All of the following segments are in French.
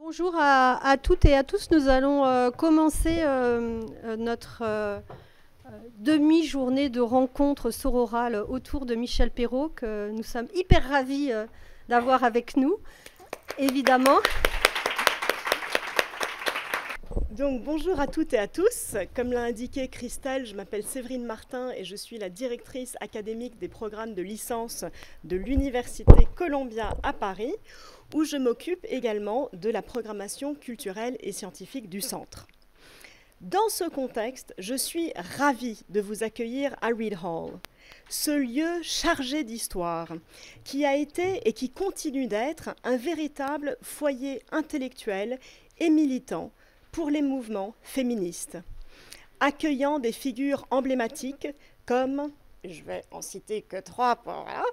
Bonjour à toutes et à tous. Nous allons commencer notre demi-journée de rencontre sororale autour de Michel Perrault, que nous sommes hyper ravis d'avoir avec nous, évidemment. Donc bonjour à toutes et à tous. Comme l'a indiqué Christelle, je m'appelle Séverine Martin et je suis la directrice académique des programmes de licence de l'Université Columbia à Paris, où je m'occupe également de la programmation culturelle et scientifique du centre. Dans ce contexte, je suis ravie de vous accueillir à Reed Hall, ce lieu chargé d'histoire, qui a été et qui continue d'être un véritable foyer intellectuel et militant pour les mouvements féministes, accueillant des figures emblématiques comme, je vais en citer que trois, voilà,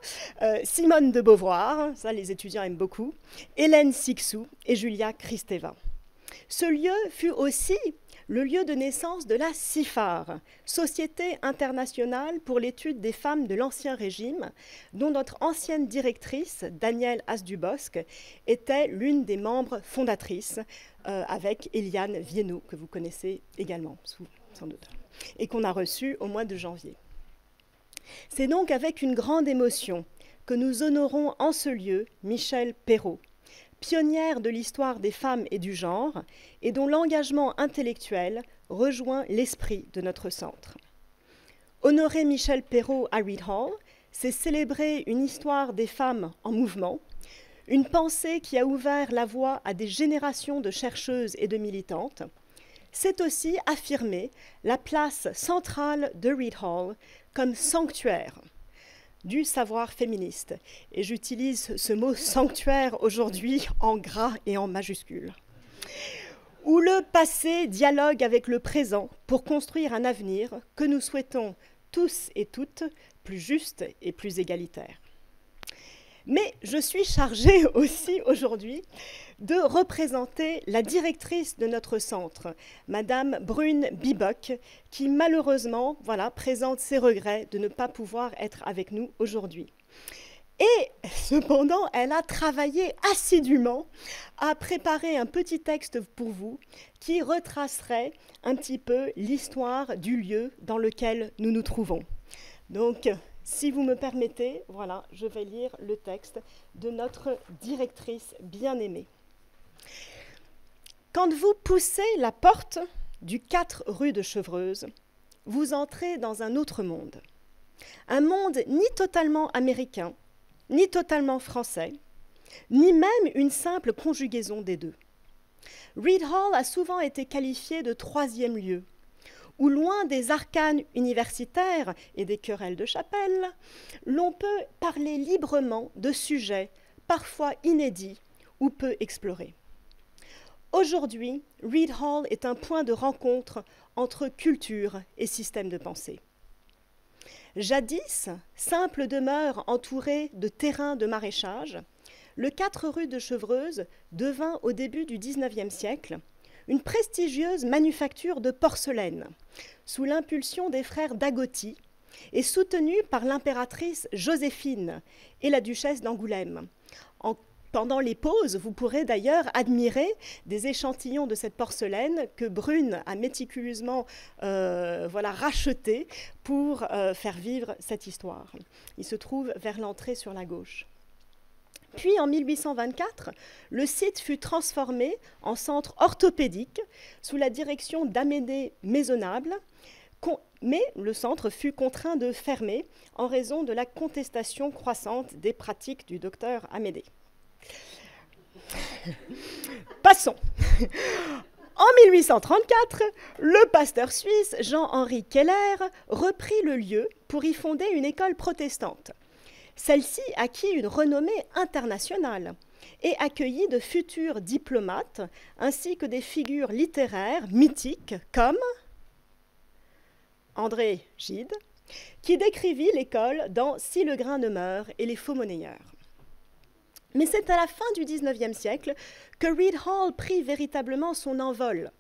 Simone de Beauvoir, ça les étudiants aiment beaucoup, Hélène Cixous et Julia Kristeva. Ce lieu fut aussi le lieu de naissance de la CIFAR, Société internationale pour l'étude des femmes de l'Ancien Régime, dont notre ancienne directrice, Danielle As-Dubosc, était l'une des membres fondatrices, avec Eliane Viennot, que vous connaissez également, sans doute, et qu'on a reçue au mois de janvier. C'est donc avec une grande émotion que nous honorons en ce lieu Michel Perrault, pionnière de l'histoire des femmes et du genre, et dont l'engagement intellectuel rejoint l'esprit de notre centre. Honorer Michel Perrault à Reed Hall, c'est célébrer une histoire des femmes en mouvement, une pensée qui a ouvert la voie à des générations de chercheuses et de militantes. C'est aussi affirmer la place centrale de Reed Hall comme sanctuaire du savoir féministe. Et j'utilise ce mot sanctuaire aujourd'hui en gras et en majuscule. Où le passé dialogue avec le présent pour construire un avenir que nous souhaitons tous et toutes plus juste et plus égalitaire. Mais je suis chargée aussi aujourd'hui de représenter la directrice de notre centre, Madame Brune Bibock, qui malheureusement présente ses regrets de ne pas pouvoir être avec nous aujourd'hui. Et cependant, elle a travaillé assidûment à préparer un petit texte pour vous qui retracerait un petit peu l'histoire du lieu dans lequel nous nous trouvons. Donc, si vous me permettez, voilà, je vais lire le texte de notre directrice bien-aimée. Quand vous poussez la porte du 4 rue de Chevreuse, vous entrez dans un autre monde. Un monde ni totalement américain, ni totalement français, ni même une simple conjugaison des deux. Reed Hall a souvent été qualifié de troisième lieu, où loin des arcanes universitaires et des querelles de chapelle, l'on peut parler librement de sujets parfois inédits ou peu explorés. Aujourd'hui, Reed Hall est un point de rencontre entre culture et système de pensée. Jadis, simple demeure entourée de terrains de maraîchage, le 4 rue de Chevreuse devint au début du XIXe siècle une prestigieuse manufacture de porcelaine, sous l'impulsion des frères Dagoty et soutenue par l'impératrice Joséphine et la duchesse d'Angoulême. Pendant les pauses, vous pourrez d'ailleurs admirer des échantillons de cette porcelaine que Brune a méticuleusement racheté pour faire vivre cette histoire. Il se trouve vers l'entrée sur la gauche. Puis en 1824, le site fut transformé en centre orthopédique sous la direction d'Amédée Maisonnable, mais le centre fut contraint de fermer en raison de la contestation croissante des pratiques du docteur Amédée. Passons. En 1834, le pasteur suisse Jean-Henri Keller reprit le lieu pour y fonder une école protestante. Celle-ci acquit une renommée internationale et accueillit de futurs diplomates ainsi que des figures littéraires mythiques comme André Gide, qui décrivit l'école dans Si le grain ne meurt et les faux monnayeurs. Mais c'est à la fin du XIXe siècle que Reed Hall prit véritablement son envol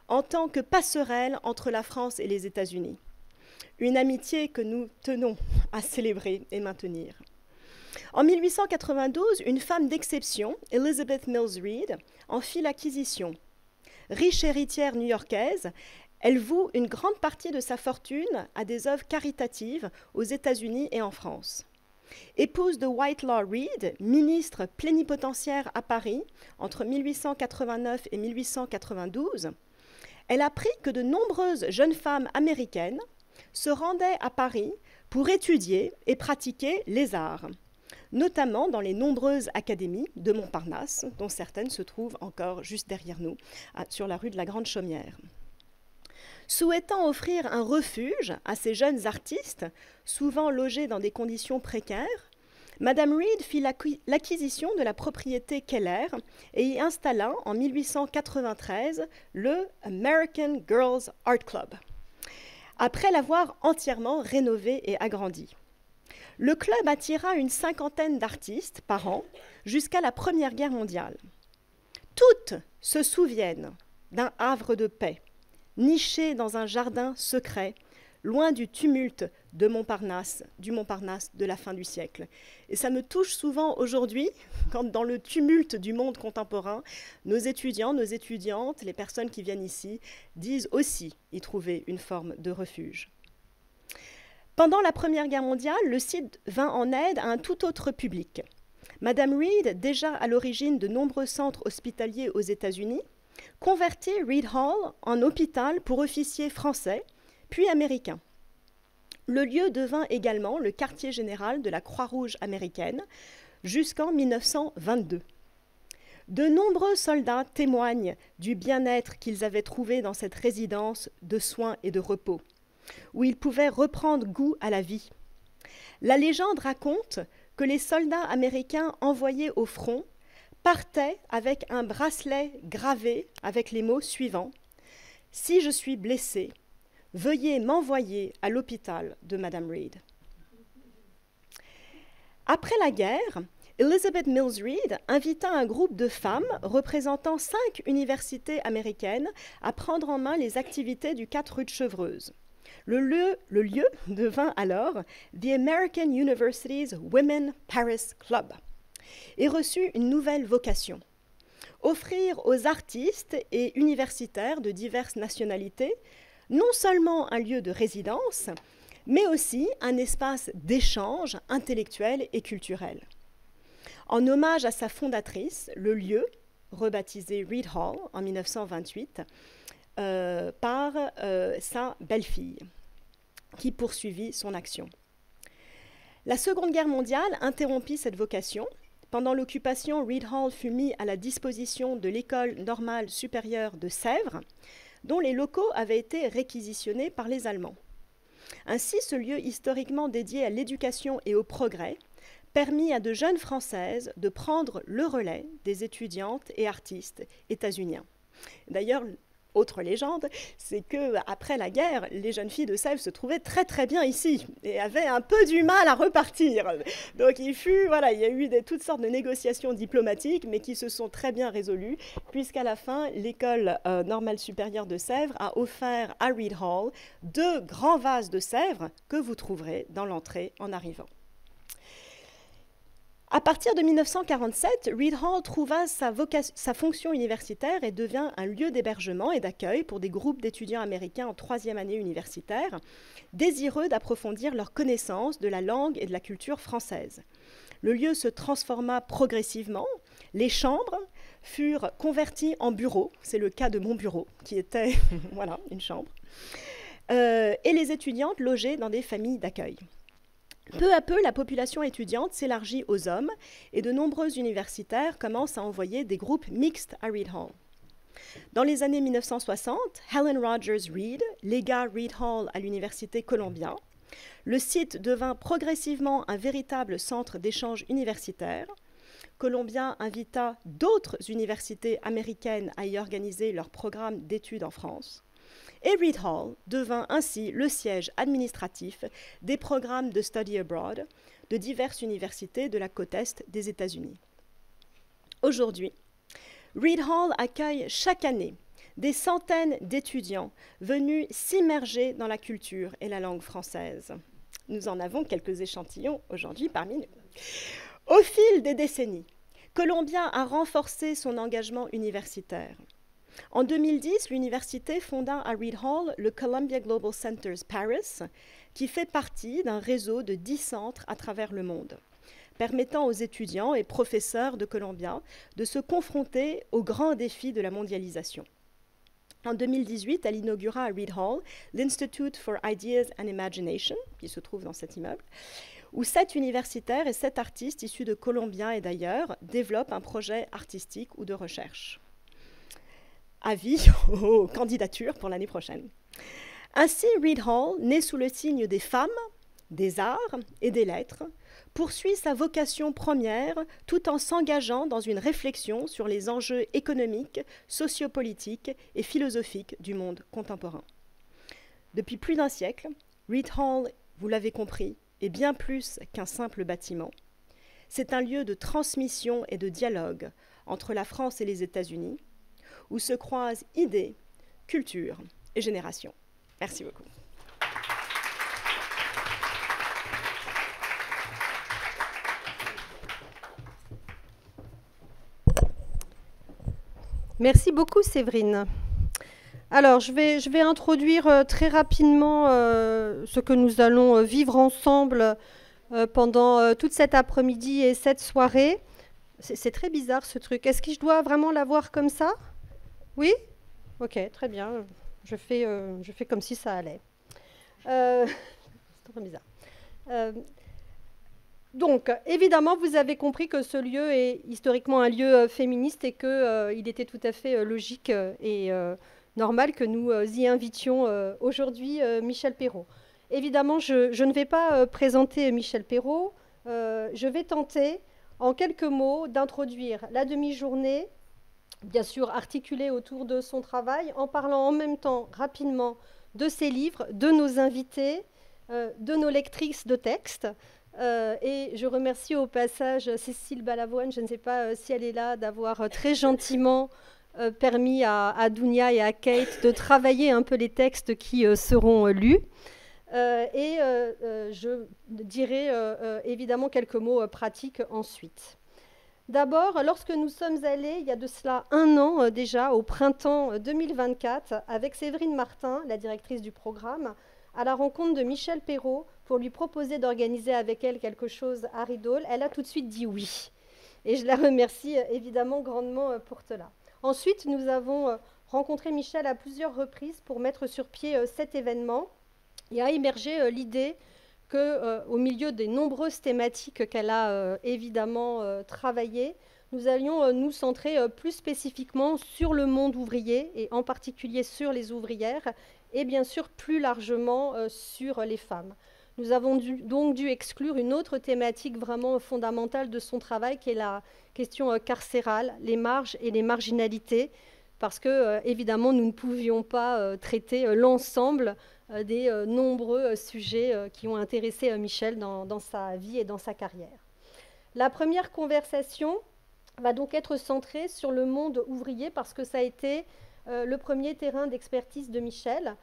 en tant que passerelle entre la France et les États-Unis. Une amitié que nous tenons à célébrer et maintenir. En 1892, une femme d'exception, Elizabeth Mills Reed, en fit l'acquisition. Riche héritière new-yorkaise, elle voue une grande partie de sa fortune à des œuvres caritatives aux États-Unis et en France. Épouse de Whitelaw Reid, ministre plénipotentiaire à Paris entre 1889 et 1892, elle apprit que de nombreuses jeunes femmes américaines se rendaient à Paris pour étudier et pratiquer les arts, notamment dans les nombreuses académies de Montparnasse, dont certaines se trouvent encore juste derrière nous, sur la rue de la Grande Chaumière. Souhaitant offrir un refuge à ces jeunes artistes, souvent logés dans des conditions précaires, Madame Reed fit l'acquisition de la propriété Keller et y installa en 1893 le American Girls Art Club, après l'avoir entièrement rénové et agrandi. Le club attira une cinquantaine d'artistes par an jusqu'à la Première Guerre mondiale. Toutes se souviennent d'un havre de paix, niché dans un jardin secret, loin du tumulte de Montparnasse, du Montparnasse de la fin du siècle. Et ça me touche souvent aujourd'hui, quand dans le tumulte du monde contemporain, nos étudiants, nos étudiantes, les personnes qui viennent ici, disent aussi y trouver une forme de refuge. Pendant la Première Guerre mondiale, le site vint en aide à un tout autre public. Madame Reed, déjà à l'origine de nombreux centres hospitaliers aux États-Unis, convertit Reed Hall en hôpital pour officiers français, puis américains. Le lieu devint également le quartier général de la Croix-Rouge américaine jusqu'en 1922. De nombreux soldats témoignent du bien-être qu'ils avaient trouvé dans cette résidence de soins et de repos, où ils pouvaient reprendre goût à la vie. La légende raconte que les soldats américains envoyés au front partaient avec un bracelet gravé avec les mots suivants : « Si je suis blessé, veuillez m'envoyer à l'hôpital de Madame Reed. » Après la guerre, Elizabeth Mills Reed invita un groupe de femmes représentant 5 universités américaines à prendre en main les activités du 4 rue de Chevreuse. Le lieu devint alors The American University's Women Paris Club et reçut une nouvelle vocation: offrir aux artistes et universitaires de diverses nationalités non seulement un lieu de résidence, mais aussi un espace d'échange intellectuel et culturel. En hommage à sa fondatrice, le lieu, rebaptisé Reed Hall en 1928, par sa belle-fille, qui poursuivit son action. La Seconde Guerre mondiale interrompit cette vocation. Pendant l'occupation, Reed Hall fut mis à la disposition de l'École normale supérieure de Sèvres, dont les locaux avaient été réquisitionnés par les Allemands. Ainsi, ce lieu historiquement dédié à l'éducation et au progrès permit à de jeunes Françaises de prendre le relais des étudiantes et artistes états-uniens. D'ailleurs, autre légende, c'est qu'après la guerre, les jeunes filles de Sèvres se trouvaient très très bien ici et avaient un peu du mal à repartir. Donc il y a eu toutes sortes de négociations diplomatiques, mais qui se sont très bien résolues, puisqu'à la fin, l'École normale supérieure de Sèvres a offert à Reed Hall 2 grands vases de Sèvres que vous trouverez dans l'entrée en arrivant. À partir de 1947, Reed Hall trouva sa fonction universitaire et devient un lieu d'hébergement et d'accueil pour des groupes d'étudiants américains en 3e année universitaire, désireux d'approfondir leur connaissance de la langue et de la culture française. Le lieu se transforma progressivement. Les chambres furent converties en bureaux. C'est le cas de mon bureau, qui était une chambre. Et les étudiantes logées dans des familles d'accueil. Peu à peu, la population étudiante s'élargit aux hommes et de nombreux universitaires commencent à envoyer des groupes mixtes à Reed Hall. Dans les années 1960, Helen Rogers Reed légua Reed Hall à l'université Columbia. Le site devint progressivement un véritable centre d'échange universitaire. Columbia invita d'autres universités américaines à y organiser leurs programmes d'études en France. Et Reed Hall devint ainsi le siège administratif des programmes de study abroad de diverses universités de la côte est des États-Unis. Aujourd'hui, Reed Hall accueille chaque année des centaines d'étudiants venus s'immerger dans la culture et la langue française. Nous en avons quelques échantillons aujourd'hui parmi nous. Au fil des décennies, Columbia a renforcé son engagement universitaire. En 2010, l'université fonda à Reed Hall le Columbia Global Centers Paris, qui fait partie d'un réseau de 10 centres à travers le monde, permettant aux étudiants et professeurs de Columbia de se confronter aux grands défis de la mondialisation. En 2018, elle inaugura à Reed Hall l'Institute for Ideas and Imagination, qui se trouve dans cet immeuble, où 7 universitaires et 7 artistes issus de Columbia et d'ailleurs développent un projet artistique ou de recherche. Avis aux candidatures pour l'année prochaine. Ainsi, Reed Hall, né sous le signe des femmes, des arts et des lettres, poursuit sa vocation première tout en s'engageant dans une réflexion sur les enjeux économiques, sociopolitiques et philosophiques du monde contemporain. Depuis plus d'un siècle, Reed Hall, vous l'avez compris, est bien plus qu'un simple bâtiment. C'est un lieu de transmission et de dialogue entre la France et les États-Unis, où se croisent idées, cultures et générations. Merci beaucoup. Merci beaucoup, Séverine. Alors, je vais introduire très rapidement ce que nous allons vivre ensemble pendant toute cet après-midi et cette soirée. C'est très bizarre, ce truc. Est-ce que je dois vraiment la voir comme ça? Oui? Ok, très bien. Je fais comme si ça allait. C'est très bizarre. Donc, évidemment, vous avez compris que ce lieu est historiquement un lieu féministe et qu'il était tout à fait logique et normal que nous y invitions aujourd'hui Michel Perrault. Évidemment, je ne vais pas présenter Michel Perrault. Je vais tenter, en quelques mots, d'introduire la demi-journée, bien sûr articulée autour de son travail, en parlant en même temps rapidement de ses livres, de nos invités, de nos lectrices de textes. Et je remercie au passage Cécile Balavoine, je ne sais pas si elle est là, d'avoir très gentiment permis à Dounia et à Kate de travailler un peu les textes qui seront lus. Je dirai évidemment quelques mots pratiques ensuite. D'abord, lorsque nous sommes allés, il y a de cela un an déjà, au printemps 2024, avec Séverine Martin, la directrice du programme, à la rencontre de Michel Perrault pour lui proposer d'organiser avec elle quelque chose à Reed Hall, elle a tout de suite dit oui. Et je la remercie évidemment grandement pour cela. Ensuite, nous avons rencontré Michel à plusieurs reprises pour mettre sur pied cet événement et a émergé l'idée qu'au milieu des nombreuses thématiques qu'elle a évidemment travaillées, nous allions nous centrer plus spécifiquement sur le monde ouvrier et en particulier sur les ouvrières et bien sûr plus largement sur les femmes. Nous avons donc dû exclure une autre thématique vraiment fondamentale de son travail qui est la question carcérale, les marges et les marginalités, parce que évidemment nous ne pouvions pas traiter l'ensemble des nombreux sujets qui ont intéressé Michel dans sa vie et dans sa carrière. La première conversation va donc être centrée sur le monde ouvrier parce que ça a été le premier terrain d'expertise de Michel,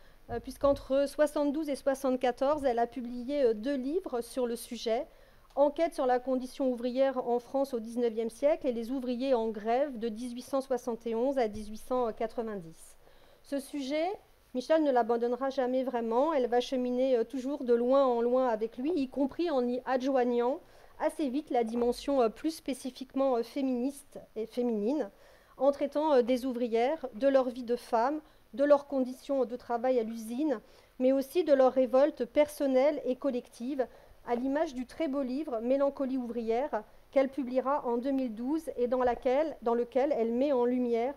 puisqu'entre 72 et 74, elle a publié 2 livres sur le sujet, Enquête sur la condition ouvrière en France au XIXe siècle et les ouvriers en grève de 1871 à 1890. Ce sujet, Michel ne l'abandonnera jamais vraiment, elle va cheminer toujours de loin en loin avec lui, y compris en y adjoignant assez vite la dimension plus spécifiquement féministe et féminine, en traitant des ouvrières, de leur vie de femme, de leurs conditions de travail à l'usine, mais aussi de leurs révoltes personnelles et collectives, à l'image du très beau livre « Mélancolie ouvrière » qu'elle publiera en 2012 et dans lequel elle met en lumière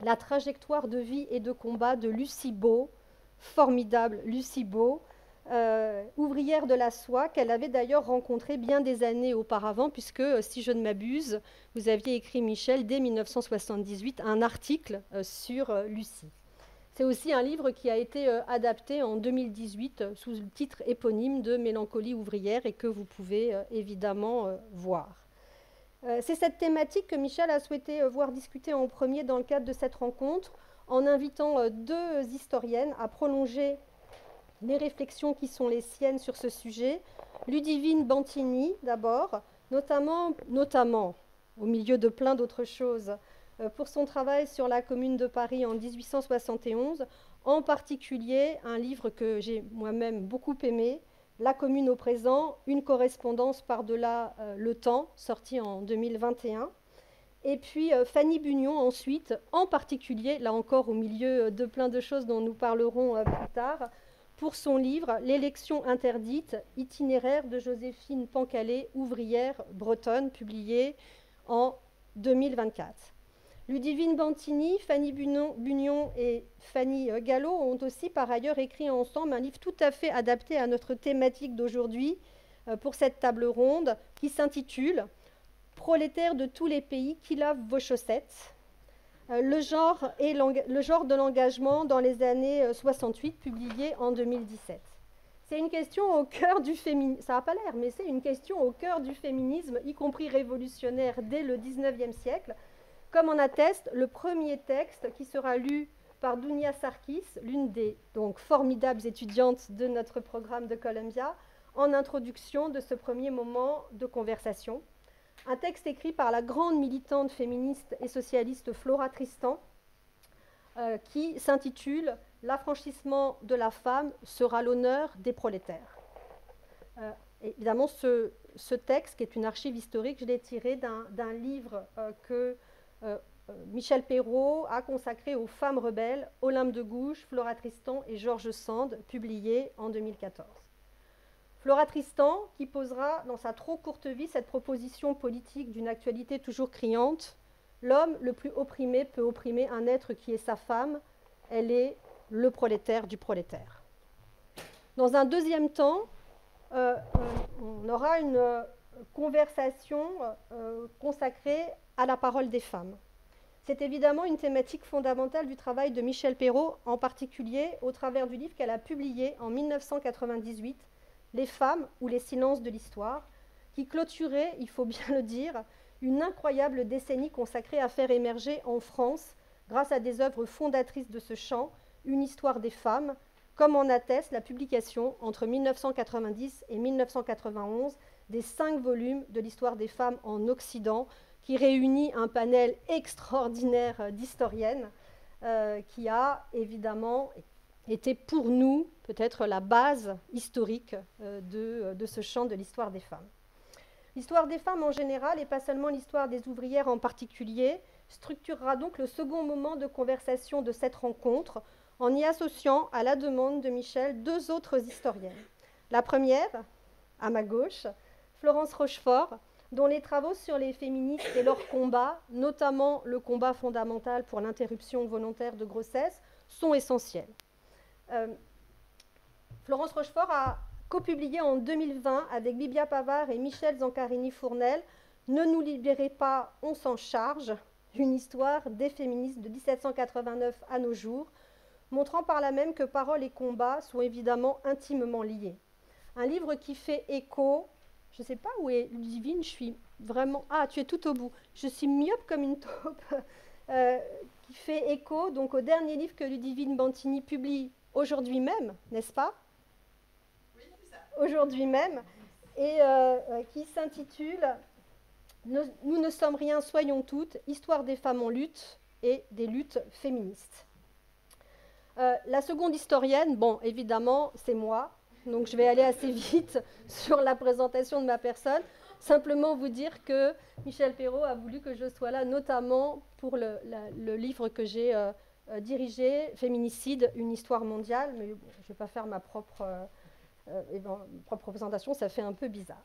la trajectoire de vie et de combat de Lucie Beau, formidable Lucie Beau, ouvrière de la soie, qu'elle avait d'ailleurs rencontrée bien des années auparavant, puisque, si je ne m'abuse, vous aviez écrit, Michel, dès 1978, un article sur Lucie. C'est aussi un livre qui a été adapté en 2018 sous le titre éponyme de Mélancolie ouvrière et que vous pouvez évidemment voir. C'est cette thématique que Michel a souhaité voir discuter en premier dans le cadre de cette rencontre, en invitant 2 historiennes à prolonger les réflexions qui sont les siennes sur ce sujet. Ludivine Bantini, d'abord, notamment au milieu de plein d'autres choses, pour son travail sur la Commune de Paris en 1871, en particulier un livre que j'ai moi-même beaucoup aimé, La Commune au présent, une correspondance par-delà le temps, sorti en 2021. Et puis Fanny Bugnon ensuite, en particulier, là encore au milieu de plein de choses dont nous parlerons plus tard, pour son livre « L'élection interdite, itinéraire de Joséphine Pancalé, ouvrière bretonne », publié en 2024. Ludivine Bantini, Fanny Bugnon et Fanny Gallo ont aussi par ailleurs écrit ensemble un livre tout à fait adapté à notre thématique d'aujourd'hui pour cette table ronde qui s'intitule « Prolétaires de tous les pays qui lavent vos chaussettes ». Le genre de l'engagement dans les années 68, publié en 2017. C'est une question au cœur du féminisme, ça n'a pas l'air, mais c'est une question au cœur du féminisme, y compris révolutionnaire dès le 19e siècle, comme en atteste le premier texte qui sera lu par Dounia Sarkis, l'une des formidables étudiantes de notre programme de Columbia, en introduction de ce premier moment de conversation. Un texte écrit par la grande militante féministe et socialiste Flora Tristan, qui s'intitule « L'affranchissement de la femme sera l'honneur des prolétaires ». Évidemment, ce texte, qui est une archive historique, je l'ai tiré d'un livre que Michel Perrault a consacré aux femmes rebelles, Olympe de Gouges, Flora Tristan et Georges Sand, publié en 2014. Flora Tristan, qui posera dans sa trop courte vie cette proposition politique d'une actualité toujours criante, l'homme le plus opprimé peut opprimer un être qui est sa femme, elle est le prolétaire du prolétaire. Dans un deuxième temps, on aura une conversation consacrée à la parole des femmes. C'est évidemment une thématique fondamentale du travail de Michel Perrault, en particulier au travers du livre qu'elle a publié en 1998, Les femmes ou les silences de l'histoire, qui clôturait, il faut bien le dire, une incroyable décennie consacrée à faire émerger en France, grâce à des œuvres fondatrices de ce champ, une histoire des femmes, comme en atteste la publication entre 1990 et 1991 des 5 volumes de l'histoire des femmes en Occident, qui réunit un panel extraordinaire d'historiennes, qui a évidemment était pour nous peut-être la base historique de ce champ de l'histoire des femmes. L'histoire des femmes en général, et pas seulement l'histoire des ouvrières en particulier, structurera donc le second moment de conversation de cette rencontre, en y associant, à la demande de Michel, 2 autres historiennes. La première, à ma gauche, Florence Rochefort, dont les travaux sur les féministes et leur combat, notamment le combat fondamental pour l'interruption volontaire de grossesse, sont essentiels. Florence Rochefort a copublié en 2020 avec Bibia Pavard et Michel Zancarini-Fournel « Ne nous libérez pas, on s'en charge », une histoire des féministes de 1789 à nos jours, montrant par là même que parole et combat sont évidemment intimement liés. Un livre qui fait écho, je ne sais pas où est Ludivine, je suis vraiment... Ah, tu es tout au bout. Je suis myope comme une taupe. Qui fait écho donc, au dernier livre que Ludivine Bantini publie aujourd'hui même, n'est-ce pas? Oui, c'est ça. Aujourd'hui même, et qui s'intitule « Nous ne sommes rien, soyons toutes, histoire des femmes en lutte et des luttes féministes ». La seconde historienne, bon, évidemment, c'est moi, donc je vais aller assez vite sur la présentation de ma personne. Simplement vous dire que Michel Perrault a voulu que je sois là, notamment pour le livre que j'ai dirigé, Féminicide, une histoire mondiale, mais bon, je ne vais pas faire ma propre présentation, ça fait un peu bizarre.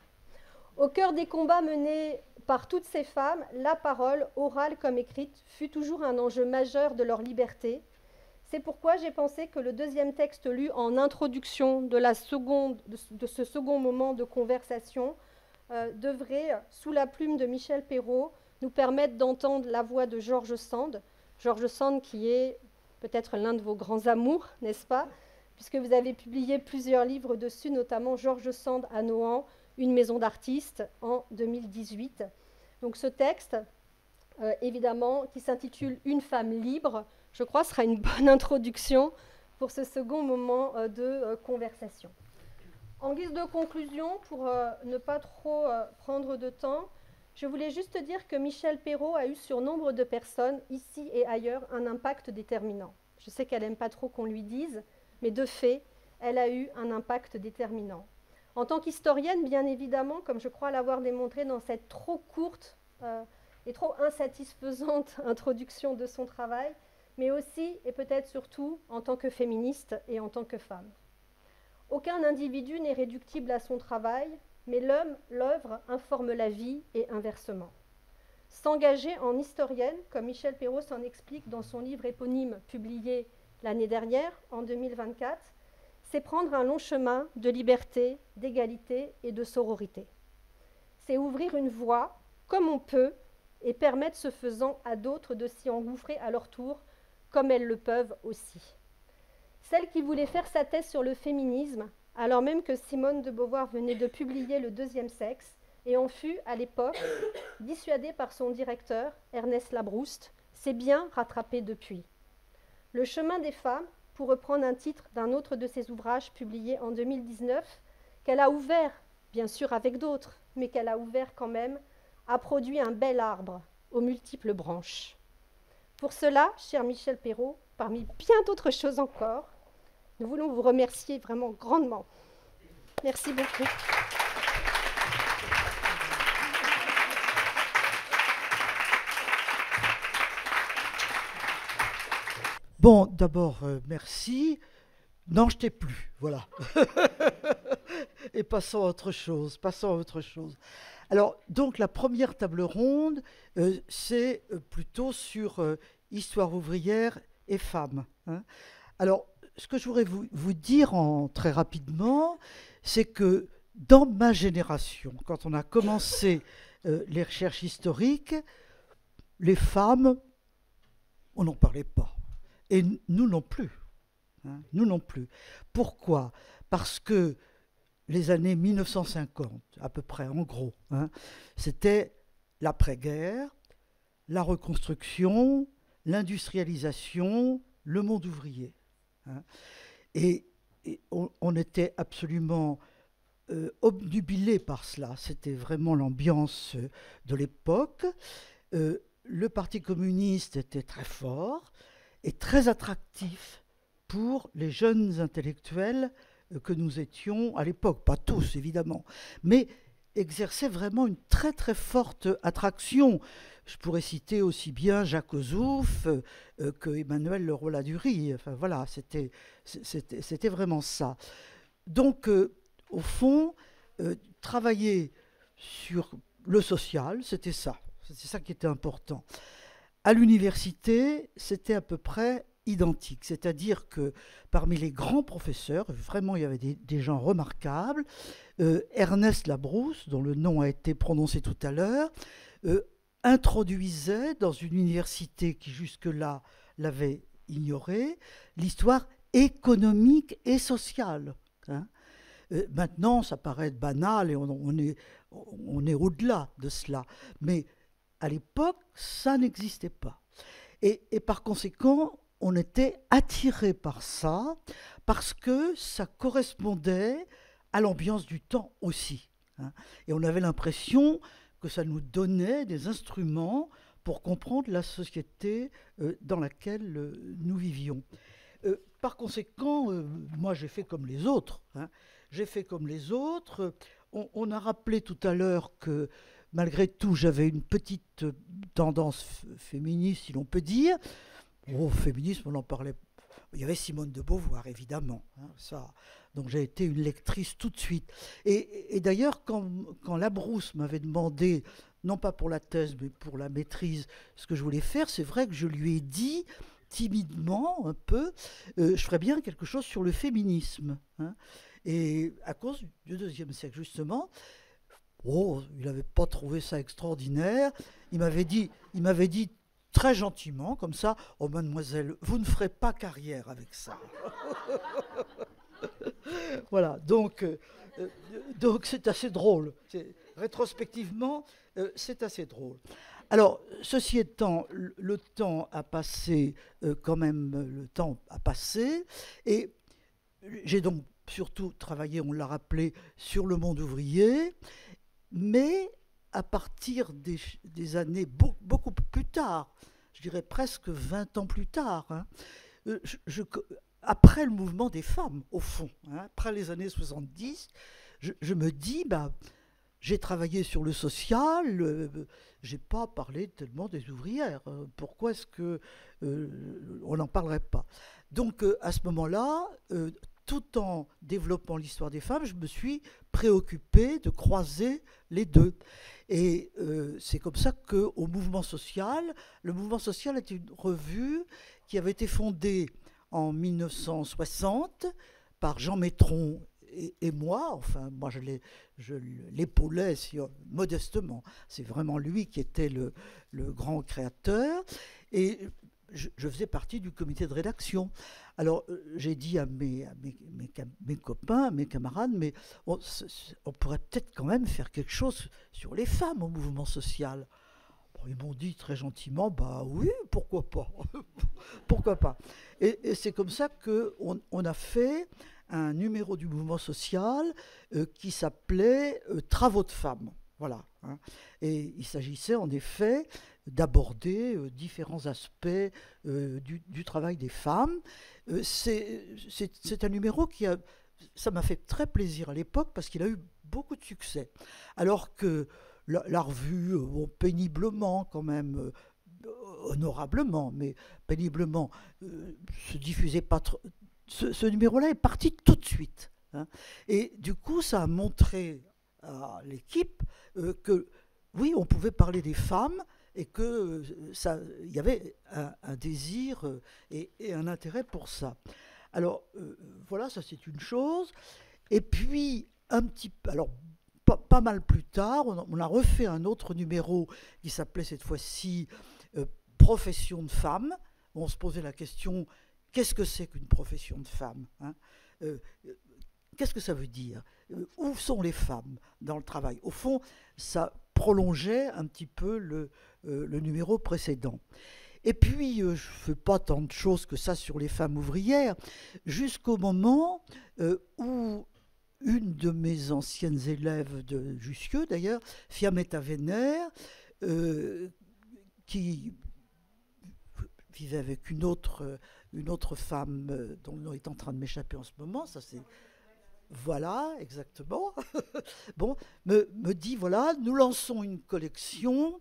Au cœur des combats menés par toutes ces femmes, la parole, orale comme écrite, fut toujours un enjeu majeur de leur liberté. C'est pourquoi j'ai pensé que le deuxième texte lu en introduction de ce second moment de conversation devrait, sous la plume de Michel Perrault, nous permettre d'entendre la voix de Georges Sand. Georges Sand qui est peut-être l'un de vos grands amours, n'est-ce pas? Puisque vous avez publié plusieurs livres dessus, notamment Georges Sand à Nohant, Une maison d'artistes, en 2018. Donc ce texte, évidemment, qui s'intitule « Une femme libre », je crois sera une bonne introduction pour ce second moment de conversation. En guise de conclusion, pour ne pas trop prendre de temps, je voulais juste dire que Michèle Perrault a eu sur nombre de personnes, ici et ailleurs, un impact déterminant. Je sais qu'elle n'aime pas trop qu'on lui dise, mais de fait, elle a eu un impact déterminant. En tant qu'historienne, bien évidemment, comme je crois l'avoir démontré dans cette trop courte et trop insatisfaisante introduction de son travail, mais aussi, et peut-être surtout, en tant que féministe et en tant que femme. Aucun individu n'est réductible à son travail, mais l'œuvre informe la vie et inversement. S'engager en historienne, comme Michèle Perrault s'en explique dans son livre éponyme publié l'année dernière, en 2024, c'est prendre un long chemin de liberté, d'égalité et de sororité. C'est ouvrir une voie, comme on peut, et permettre ce faisant à d'autres de s'y engouffrer à leur tour, comme elles le peuvent aussi. Celle qui voulait faire sa thèse sur le féminisme, alors même que Simone de Beauvoir venait de publier Le deuxième sexe, et en fut, à l'époque, dissuadée par son directeur, Ernest Labrouste, s'est bien rattrapée depuis. Le chemin des femmes, pour reprendre un titre d'un autre de ses ouvrages publié en 2019, qu'elle a ouvert, bien sûr avec d'autres, mais qu'elle a ouvert quand même, a produit un bel arbre aux multiples branches. Pour cela, chère Michèle Perrault, parmi bien d'autres choses encore, nous voulons vous remercier vraiment grandement. Merci beaucoup. Bon, d'abord, merci. N'en jetez plus, voilà. Et passons à autre chose, Alors, donc, la première table ronde, c'est plutôt sur histoire ouvrière et femmes. Hein. Alors, ce que je voudrais vous dire très rapidement, c'est que dans ma génération, quand on a commencé les recherches historiques, les femmes, on n'en parlait pas. Et nous non plus. Hein, nous non plus. Pourquoi ? Parce que les années 1950, à peu près, en gros, hein, c'était l'après-guerre, la reconstruction, l'industrialisation, le monde ouvrier. Hein. Et on était absolument obnubilé par cela. C'était vraiment l'ambiance de l'époque. Le Parti communiste était très fort et très attractif pour les jeunes intellectuels que nous étions à l'époque. Pas tous, évidemment, mais exerçait vraiment une très très forte attraction. Je pourrais citer aussi bien Jacques Ozouf que Emmanuel Leroy-Ladurie. Enfin voilà, c'était vraiment ça. Donc, au fond, travailler sur le social, c'était ça qui était important. À l'université, c'était à peu près identique, c'est-à-dire que parmi les grands professeurs, vraiment il y avait des gens remarquables, Ernest Labrouste, dont le nom a été prononcé tout à l'heure, introduisait dans une université qui jusque-là l'avait ignoré, l'histoire économique et sociale. Hein. Maintenant, ça paraît être banal et on est au-delà de cela. Mais à l'époque, ça n'existait pas. Et par conséquent, on était attiré par ça parce que ça correspondait à l'ambiance du temps aussi. Hein. Et on avait l'impression que ça nous donnait des instruments pour comprendre la société dans laquelle nous vivions. Par conséquent, moi j'ai fait comme les autres. Hein. J'ai fait comme les autres. On a rappelé tout à l'heure que malgré tout, j'avais une petite tendance féministe, si l'on peut dire. Au féminisme, on en parlait. Il y avait Simone de Beauvoir, évidemment. Hein, ça. Donc j'ai été une lectrice tout de suite. Et d'ailleurs, quand Labrouste m'avait demandé, non pas pour la thèse, mais pour la maîtrise, ce que je voulais faire, c'est vrai que je lui ai dit, timidement, un peu, je ferais bien quelque chose sur le féminisme. Hein. Et à cause du deuxième siècle, justement, il n'avait pas trouvé ça extraordinaire. Il m'avait dit très gentiment, comme ça, « Oh mademoiselle, vous ne ferez pas carrière avec ça. » Voilà, donc c'est assez drôle. Rétrospectivement, c'est assez drôle. Alors, ceci étant, le temps a passé, et j'ai donc surtout travaillé, on l'a rappelé, sur le monde ouvrier, mais à partir des années beaucoup plus tard, je dirais presque 20 ans plus tard, hein, après le mouvement des femmes, au fond, hein, après les années 70, je me dis, j'ai travaillé sur le social, j'ai pas parlé tellement des ouvrières. Pourquoi est-ce que on n'en parlerait pas? Donc à ce moment-là, tout en développant l'histoire des femmes, je me suis préoccupé de croiser les deux. Et c'est comme ça qu'au mouvement social, le mouvement social est une revue qui avait été fondée en 1960 par Jean Métron et moi, enfin, moi je l'épaulais modestement. C'est vraiment lui qui était le grand créateur. Et je faisais partie du comité de rédaction. Alors, j'ai dit à mes copains, à mes camarades, mais on pourrait peut-être quand même faire quelque chose sur les femmes au mouvement social. Bon, ils m'ont dit très gentiment, oui, pourquoi pas. Pourquoi pas. Et c'est comme ça qu'on a fait un numéro du mouvement social qui s'appelait Travaux de femmes. Voilà. Hein. Et il s'agissait en effet d'aborder différents aspects du travail des femmes. C'est un numéro ça m'a fait très plaisir à l'époque parce qu'il a eu beaucoup de succès. Alors que la revue, péniblement quand même, honorablement, mais péniblement, se diffusait pas trop. Ce numéro-là est parti tout de suite. Hein. Et du coup, ça a montré à l'équipe que, oui, on pouvait parler des femmes et qu'il y avait un désir et un intérêt pour ça. Alors, voilà, ça c'est une chose. Et puis, alors, pas mal plus tard, on a refait un autre numéro qui s'appelait cette fois-ci Profession de femme. On se posait la question, qu'est-ce que c'est qu'une profession de femme, hein? Qu'est-ce que ça veut dire? Où sont les femmes dans le travail? Au fond, ça prolongeait un petit peu le numéro précédent. Et puis, je ne fais pas tant de choses que ça sur les femmes ouvrières, jusqu'au moment où une de mes anciennes élèves de Jussieu, d'ailleurs, Fiametta Wener, qui vivait avec une autre femme dont le nom est en train de m'échapper en ce moment, ça c'est... Voilà, exactement. Bon, me dit, voilà, nous lançons une collection,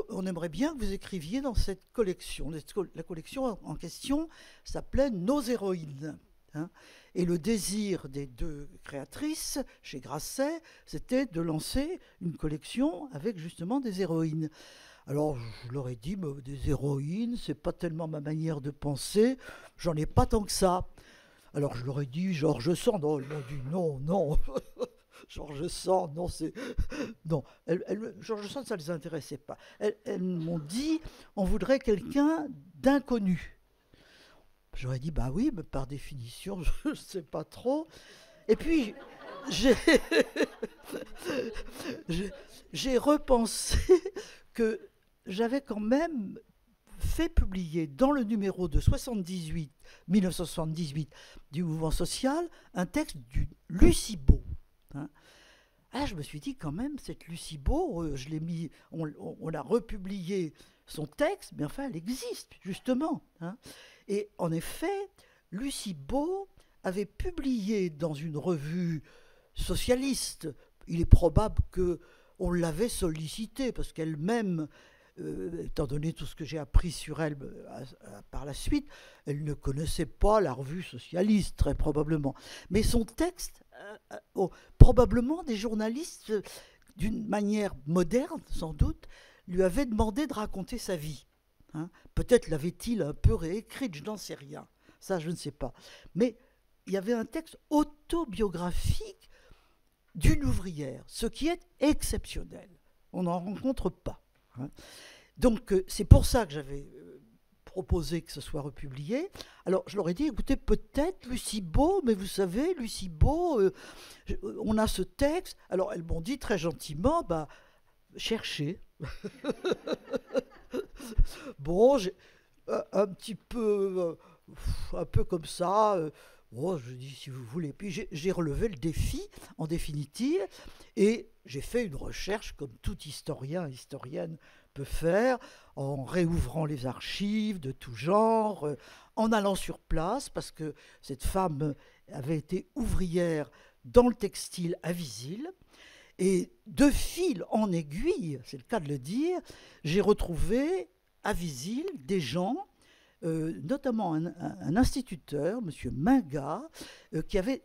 on aimerait bien que vous écriviez dans cette collection. La collection en question s'appelait Nos héroïnes. Hein. Et le désir des deux créatrices, chez Grasset, c'était de lancer une collection avec justement des héroïnes. Alors, je leur ai dit, des héroïnes, c'est pas tellement ma manière de penser, j'en ai pas tant que ça. Alors, je leur ai dit, Georges Sand. Non, ils m'ont dit, non. Georges Sand, non, c'est... Non, Georges Sand, ça ne les intéressait pas. Elles m'ont dit, on voudrait quelqu'un d'inconnu. J'aurais dit, oui, mais par définition, je ne sais pas trop. Et puis, j'ai repensé que j'avais quand même fait publier dans le numéro de 1978 du mouvement social un texte du Lucie Beau. Hein. Alors je me suis dit quand même, cette Lucie Beau, je l'ai mis, on a republié son texte, mais enfin elle existe justement. Hein. Et en effet, Lucie Beau avait publié dans une revue socialiste, il est probable qu'on l'avait sollicitée parce qu'elle-même, étant donné tout ce que j'ai appris sur elle par la suite, elle ne connaissait pas la revue socialiste, très probablement. Mais son texte, probablement des journalistes, d'une manière moderne, sans doute, lui avaient demandé de raconter sa vie. Hein. Peut-être l'avait-il un peu réécrite, je n'en sais rien. Ça, je ne sais pas. Mais il y avait un texte autobiographique d'une ouvrière, ce qui est exceptionnel. On n'en rencontre pas. Hein. Donc, c'est pour ça que j'avais proposé que ce soit republié. Alors, je leur ai dit, écoutez, peut-être Lucie Beau, mais vous savez, Lucie Beau, on a ce texte. Alors, elles m'ont dit très gentiment, cherchez. Bon, un peu comme ça, Oh, je dis si vous voulez. Puis j'ai relevé le défi, en définitive, et j'ai fait une recherche comme tout historien, historienne peut faire, en réouvrant les archives de tout genre, en allant sur place, parce que cette femme avait été ouvrière dans le textile à Visil, et de fil en aiguille, c'est le cas de le dire, j'ai retrouvé à Visil des gens, notamment un instituteur, M. Mingat, qui avait,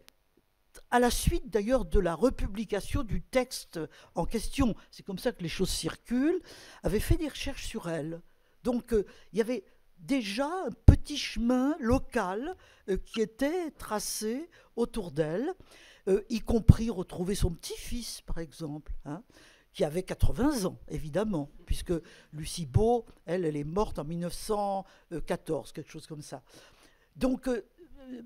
à la suite d'ailleurs de la republication du texte en question, c'est comme ça que les choses circulent, avait fait des recherches sur elle. Donc il y avait déjà un petit chemin local qui était tracé autour d'elle, y compris retrouver son petit-fils, par exemple, hein, qui avait 80 ans, évidemment, puisque Lucie Beau, elle est morte en 1914, quelque chose comme ça. Donc,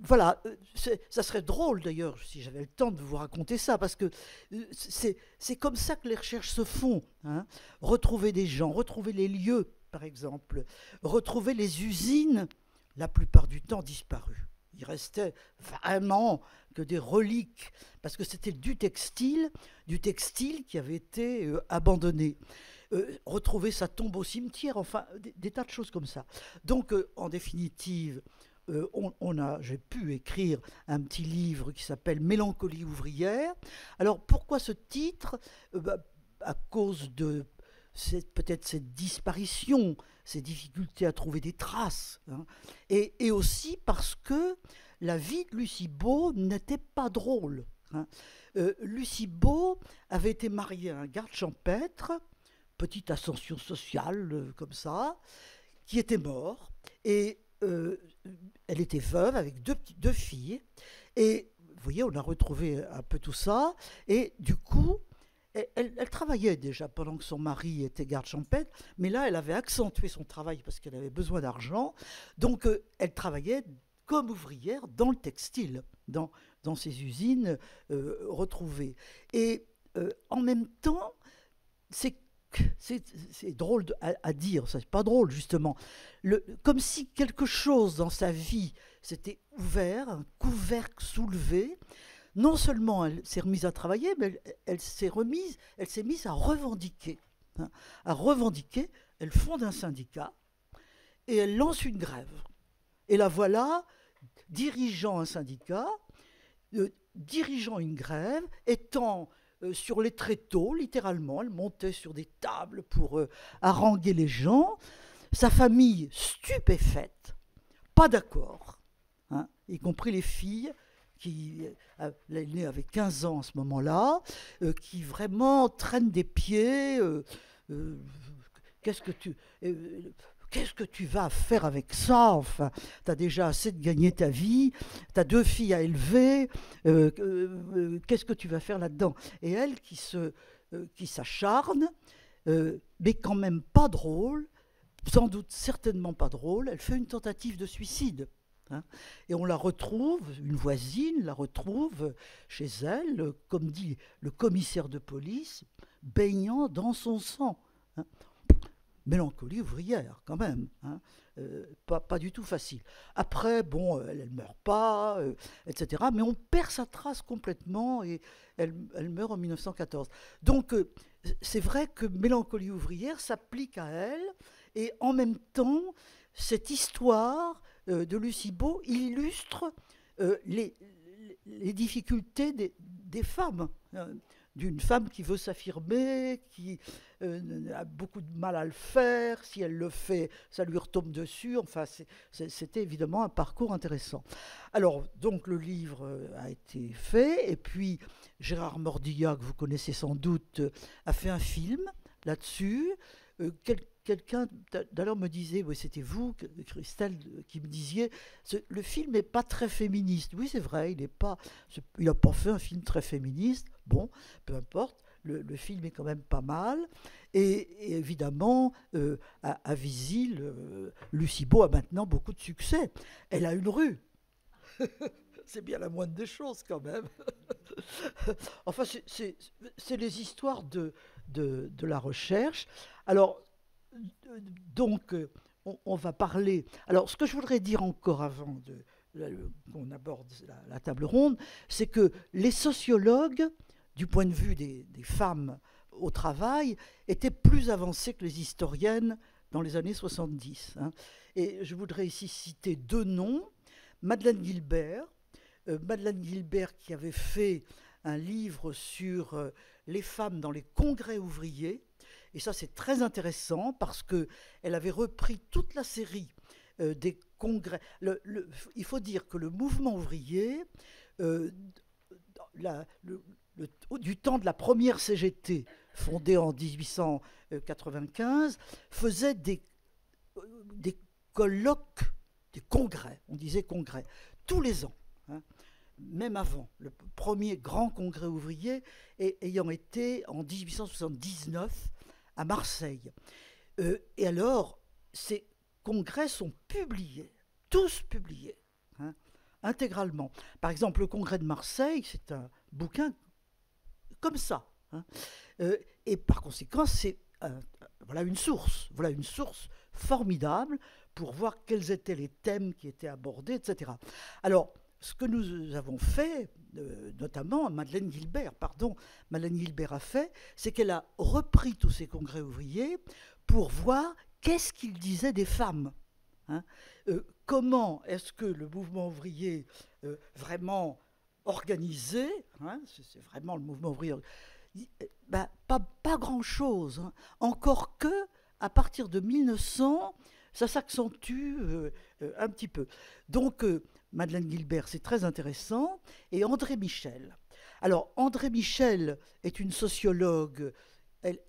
voilà, ça serait drôle d'ailleurs, si j'avais le temps de vous raconter ça, parce que c'est comme ça que les recherches se font. Hein. Retrouver des gens, retrouver les lieux, par exemple, retrouver les usines, la plupart du temps disparues. Il restait vraiment que des reliques, parce que c'était du textile qui avait été abandonné. Retrouver sa tombe au cimetière, enfin, des tas de choses comme ça. Donc, en définitive, j'ai pu écrire un petit livre qui s'appelle Mélancolie ouvrière. Alors, pourquoi ce titre ? À cause de peut-être cette disparition, ces difficultés à trouver des traces, hein, et aussi parce que la vie de Lucie Beau n'était pas drôle. Hein. Lucie Beau avait été mariée à un garde champêtre, petite ascension sociale comme ça, qui était mort, et elle était veuve avec deux filles, et vous voyez, on a retrouvé un peu tout ça, et du coup, elle travaillait déjà pendant que son mari était garde champêtre, mais là, elle avait accentué son travail parce qu'elle avait besoin d'argent. Donc, elle travaillait comme ouvrière dans le textile, dans ces usines retrouvées. Et en même temps, c'est drôle à dire, c'est pas drôle justement, comme si quelque chose dans sa vie s'était ouvert, un couvercle soulevé. Non seulement elle s'est remise à travailler, mais elle s'est mise à revendiquer. Hein, elle fonde un syndicat et elle lance une grève. Et la voilà dirigeant un syndicat, dirigeant une grève, étant sur les tréteaux, littéralement, elle montait sur des tables pour haranguer les gens. Sa famille stupéfaite, pas d'accord, hein, y compris les filles, l'aînée avait 15 ans à ce moment-là, qui vraiment traîne des pieds. Qu'est-ce que tu vas faire avec ça? Enfin, tu as déjà assez de gagner ta vie, tu as 2 filles à élever, qu'est-ce que tu vas faire là-dedans? Et elle qui s'acharne, mais quand même pas drôle, sans doute certainement pas drôle, elle fait une tentative de suicide. Hein, et on la retrouve, une voisine la retrouve chez elle, comme dit le commissaire de police, baignant dans son sang. Hein. Mélancolie ouvrière, quand même. Hein. Pas du tout facile. Après, bon, elle ne meurt pas, etc. Mais on perd sa trace complètement et elle meurt en 1914. Donc, c'est vrai que Mélancolie ouvrière s'applique à elle et en même temps, cette histoire de Lucie Beau illustre les difficultés des femmes, d'une femme qui veut s'affirmer, qui a beaucoup de mal à le faire, si elle le fait, ça lui retombe dessus, enfin c'était évidemment un parcours intéressant. Alors donc le livre a été fait, et puis Gérard Mordillat, que vous connaissez sans doute, a fait un film là-dessus. Quelqu'un d'ailleurs me disait, oui, c'était vous, Christelle, qui me disiez, le film n'est pas très féministe. Oui, c'est vrai, il n'a pas fait un film très féministe. Bon, peu importe, le film est quand même pas mal. Et évidemment, à Visil, Lucie Beau a maintenant beaucoup de succès. Elle a une rue. C'est bien la moindre des choses quand même. Enfin, c'est les histoires de la recherche. Alors, donc, on va parler. Alors, ce que je voudrais dire encore avant qu'on aborde la table ronde, c'est que les sociologues, du point de vue des femmes au travail, étaient plus avancés que les historiennes dans les années 70. Hein. Et je voudrais ici citer 2 noms. Madeleine Gilbert, qui avait fait un livre sur les femmes dans les congrès ouvriers. Et ça, c'est très intéressant parce qu'elle avait repris toute la série des congrès. Il faut dire que le mouvement ouvrier, du temps de la première CGT, fondée en 1895, faisait des colloques, des congrès, on disait congrès, tous les ans. Hein, même avant, le premier grand congrès ouvrier ayant été en 1879 à Marseille. Et alors, ces congrès sont publiés, tous publiés, hein, intégralement. Par exemple, le congrès de Marseille, c'est un bouquin comme ça. Hein, et par conséquent, c'est voilà une source formidable pour voir quels étaient les thèmes qui étaient abordés, etc. Alors, ce que nous avons fait, notamment Madeleine Gilbert a fait, c'est qu'elle a repris tous ces congrès ouvriers pour voir qu'est-ce qu'ils disaient des femmes. Hein, comment est-ce que le mouvement ouvrier vraiment organisé, hein, c'est vraiment le mouvement ouvrier, pas grand-chose. Hein, encore que, à partir de 1900, ça s'accentue un petit peu. Donc, Madeleine Gilbert, c'est très intéressant. Et André Michel. Alors, André Michel est une sociologue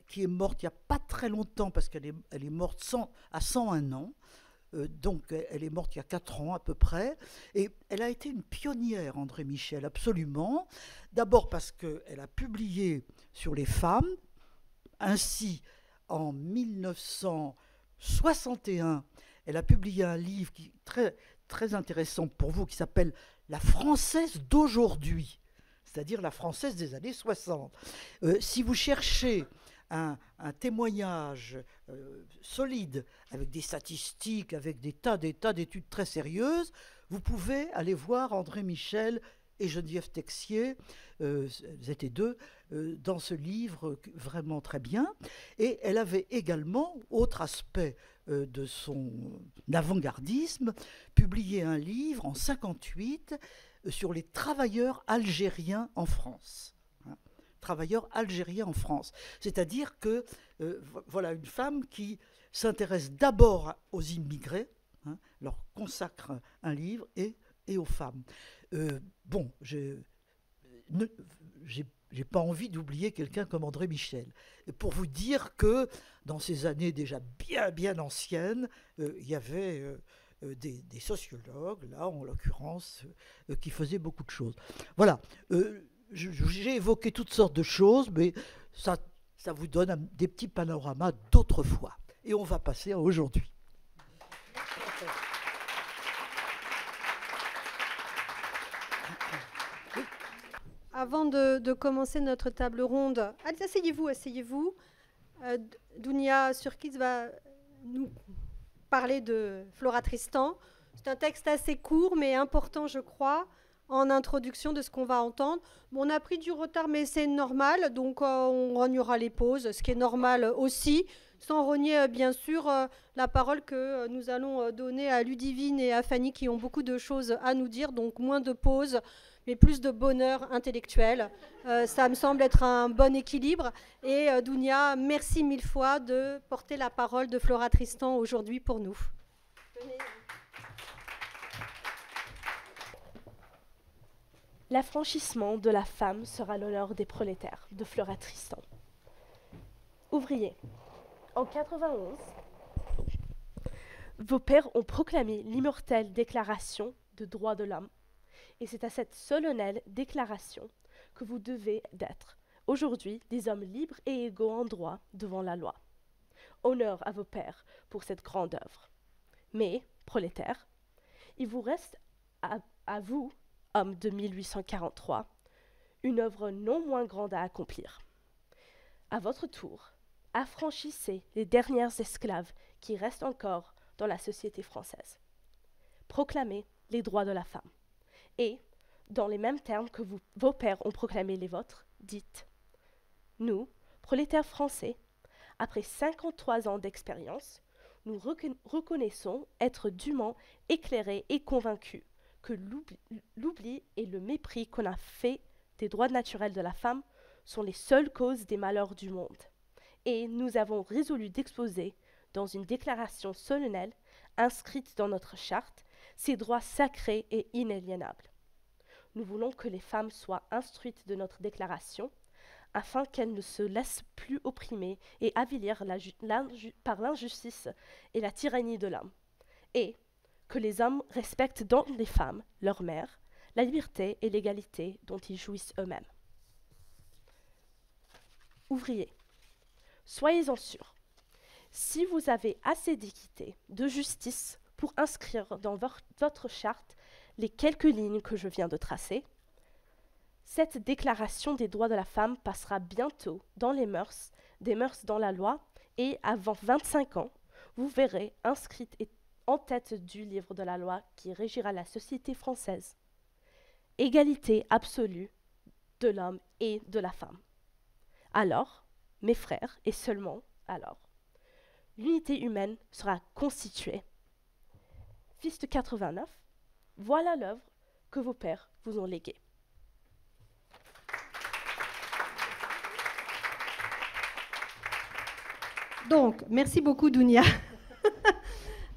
qui est morte il n'y a pas très longtemps, parce qu'elle est morte à 101 ans. Donc, elle est morte il y a 4 ans à peu près. Et elle a été une pionnière, André Michel, absolument. D'abord parce qu'elle a publié sur les femmes. Ainsi, en 1961, elle a publié un livre qui est très, très intéressant pour vous, qui s'appelle « La Française d'aujourd'hui », c'est-à-dire la Française des années 60. Si vous cherchez un témoignage solide, avec des statistiques, avec des tas d'études très sérieuses, vous pouvez aller voir André Michel et Geneviève Texier, elles étaient 2, dans ce livre vraiment très bien. Et elle avait également, autre aspect de son avant-gardisme, publié un livre en 1958 sur les travailleurs algériens en France. Travailleurs algériens en France. C'est-à-dire que voilà une femme qui s'intéresse d'abord aux immigrés, hein, leur consacre un livre, et aux femmes. Bon, j'ai pas envie d'oublier quelqu'un comme André Michel. Et pour vous dire que dans ces années déjà bien anciennes, il y avait des sociologues, là en l'occurrence, qui faisaient beaucoup de choses. Voilà. J'ai évoqué toutes sortes de choses, mais ça vous donne des petits panoramas d'autrefois. Et on va passer à aujourd'hui. Avant de commencer notre table ronde, allez, asseyez-vous. Dounia Surkiz va nous parler de Flora Tristan. C'est un texte assez court, mais important, je crois, en introduction de ce qu'on va entendre. Bon, on a pris du retard, mais c'est normal, donc on rognera les pauses, ce qui est normal aussi, sans rogner, bien sûr, la parole que nous allons donner à Ludivine et à Fanny, qui ont beaucoup de choses à nous dire, donc moins de pauses, mais plus de bonheur intellectuel. Ça me semble être un bon équilibre. Et Dounia, merci 1000 fois de porter la parole de Flora Tristan aujourd'hui pour nous. Tenez. L'affranchissement de la femme sera l'honneur des prolétaires, de Flora Tristan. Ouvriers, en 91, vos pères ont proclamé l'immortelle déclaration de droits de l'homme. Et c'est à cette solennelle déclaration que vous devez d'être, aujourd'hui, des hommes libres et égaux en droit devant la loi. Honneur à vos pères pour cette grande œuvre. Mais, prolétaires, il vous reste à vous, hommes de 1843, une œuvre non moins grande à accomplir. À votre tour, affranchissez les dernières esclaves qui restent encore dans la société française. Proclamez les droits de la femme. Et, dans les mêmes termes que vos pères ont proclamé les vôtres, dites « Nous, prolétaires français, après 53 ans d'expérience, nous reconnaissons être dûment éclairés et convaincus que l'oubli et le mépris qu'on a fait des droits naturels de la femme sont les seules causes des malheurs du monde. Et nous avons résolu d'exposer, dans une déclaration solennelle, inscrite dans notre charte, ces droits sacrés et inaliénables. Nous voulons que les femmes soient instruites de notre déclaration, afin qu'elles ne se laissent plus opprimer et avilir par l'injustice et la tyrannie de l'homme, et que les hommes respectent dans les femmes, leurs mères, la liberté et l'égalité dont ils jouissent eux-mêmes. Ouvriers, soyez-en sûrs, si vous avez assez d'équité, de justice pour inscrire dans votre charte les quelques lignes que je viens de tracer, cette déclaration des droits de la femme passera bientôt dans les mœurs, des mœurs dans la loi, et avant 25 ans, vous verrez inscrite en tête du livre de la loi qui régira la société française. Égalité absolue de l'homme et de la femme. Alors, mes frères, et seulement alors, l'unité humaine sera constituée. Fils de 89, voilà l'œuvre que vos pères vous ont léguée. Donc, merci beaucoup, Dounia.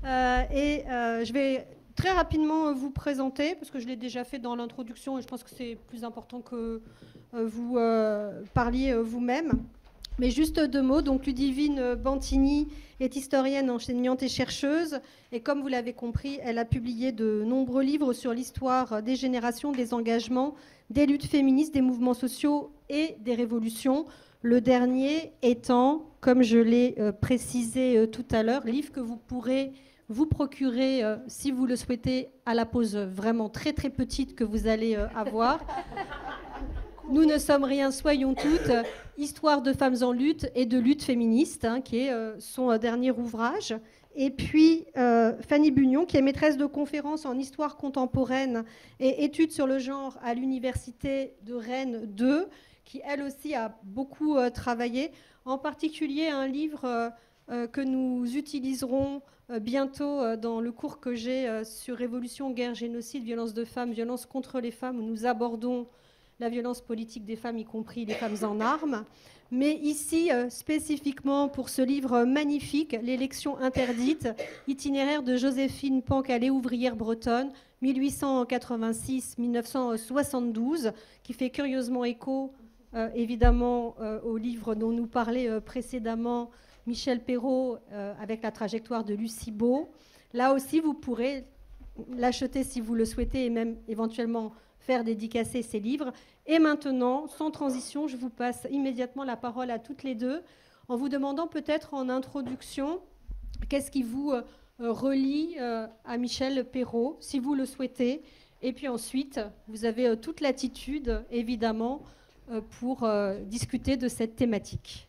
Je vais très rapidement vous présenter, parce que je l'ai déjà fait dans l'introduction et je pense que c'est plus important que vous parliez vous-même. Mais juste 2 mots. Donc, Ludivine Bantini est historienne, enseignante et chercheuse. Et comme vous l'avez compris, elle a publié de nombreux livres sur l'histoire des générations, des engagements, des luttes féministes, des mouvements sociaux et des révolutions. Le dernier étant, comme je l'ai précisé tout à l'heure, livre que vous pourrez vous procurer, si vous le souhaitez, à la pause vraiment très très petite que vous allez avoir. Nous ne sommes rien, soyons toutes. Histoire de femmes en lutte et de lutte féministe, qui est son dernier ouvrage. Et puis Fanny Bugnon, qui est maîtresse de conférences en histoire contemporaine et études sur le genre à l'université de Rennes 2, qui elle aussi a beaucoup travaillé, en particulier un livre que nous utiliserons bientôt dans le cours que j'ai sur Révolution, guerre, génocide, violence de femmes, violence contre les femmes, où nous abordons la violence politique des femmes, y compris les femmes en armes. Mais ici, spécifiquement pour ce livre magnifique, L'élection interdite, itinéraire de Joséphine Pancalé, ouvrière bretonne, 1886-1972, qui fait curieusement écho, évidemment, au livre dont nous parlait précédemment Michel Perrault, avec la trajectoire de Lucie Beau. Là aussi, vous pourrez l'acheter si vous le souhaitez et même éventuellement faire dédicacer ces livres. Et maintenant, sans transition, je vous passe immédiatement la parole à toutes les deux, en vous demandant peut-être en introduction, qu'est-ce qui vous relie à Michel Perrault, si vous le souhaitez. Et puis ensuite, vous avez toute latitude, évidemment, pour discuter de cette thématique.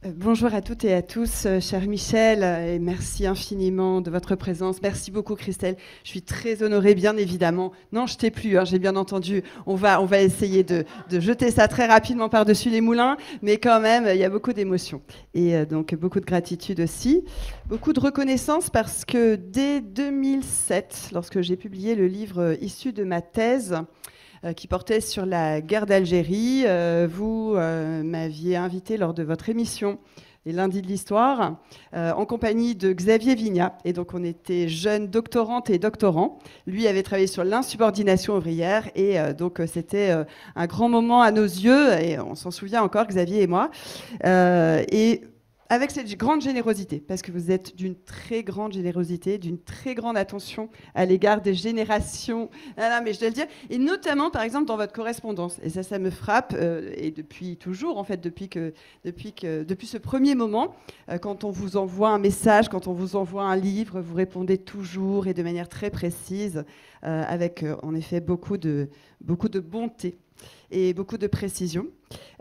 Bonjour à toutes et à tous, cher Michel, et merci infiniment de votre présence. Merci beaucoup, Christelle. Je suis très honorée, bien évidemment. Non, je t'ai plus, j'ai bien entendu. On va essayer de jeter ça très rapidement par-dessus les moulins, mais quand même, il y a beaucoup d'émotions. Et donc, beaucoup de gratitude aussi. Beaucoup de reconnaissance parce que dès 2007, lorsque j'ai publié le livre issu de ma thèse, qui portait sur la guerre d'Algérie. Vous m'aviez invité lors de votre émission les lundis de l'histoire, en compagnie de Xavier Vignat. Et donc, on était jeunes doctorantes et doctorants. Lui avait travaillé sur l'insubordination ouvrière. Et donc, c'était un grand moment à nos yeux. Et on s'en souvient encore, Xavier et moi. Et avec cette grande générosité, parce que vous êtes d'une très grande générosité, d'une très grande attention à l'égard des générations. Ah non, mais je dois le dire. Et notamment, par exemple, dans votre correspondance. Et ça me frappe. Et depuis toujours, en fait, depuis ce premier moment, quand on vous envoie un message, quand on vous envoie un livre, vous répondez toujours et de manière très précise, avec en effet beaucoup de bonté. et beaucoup de précision.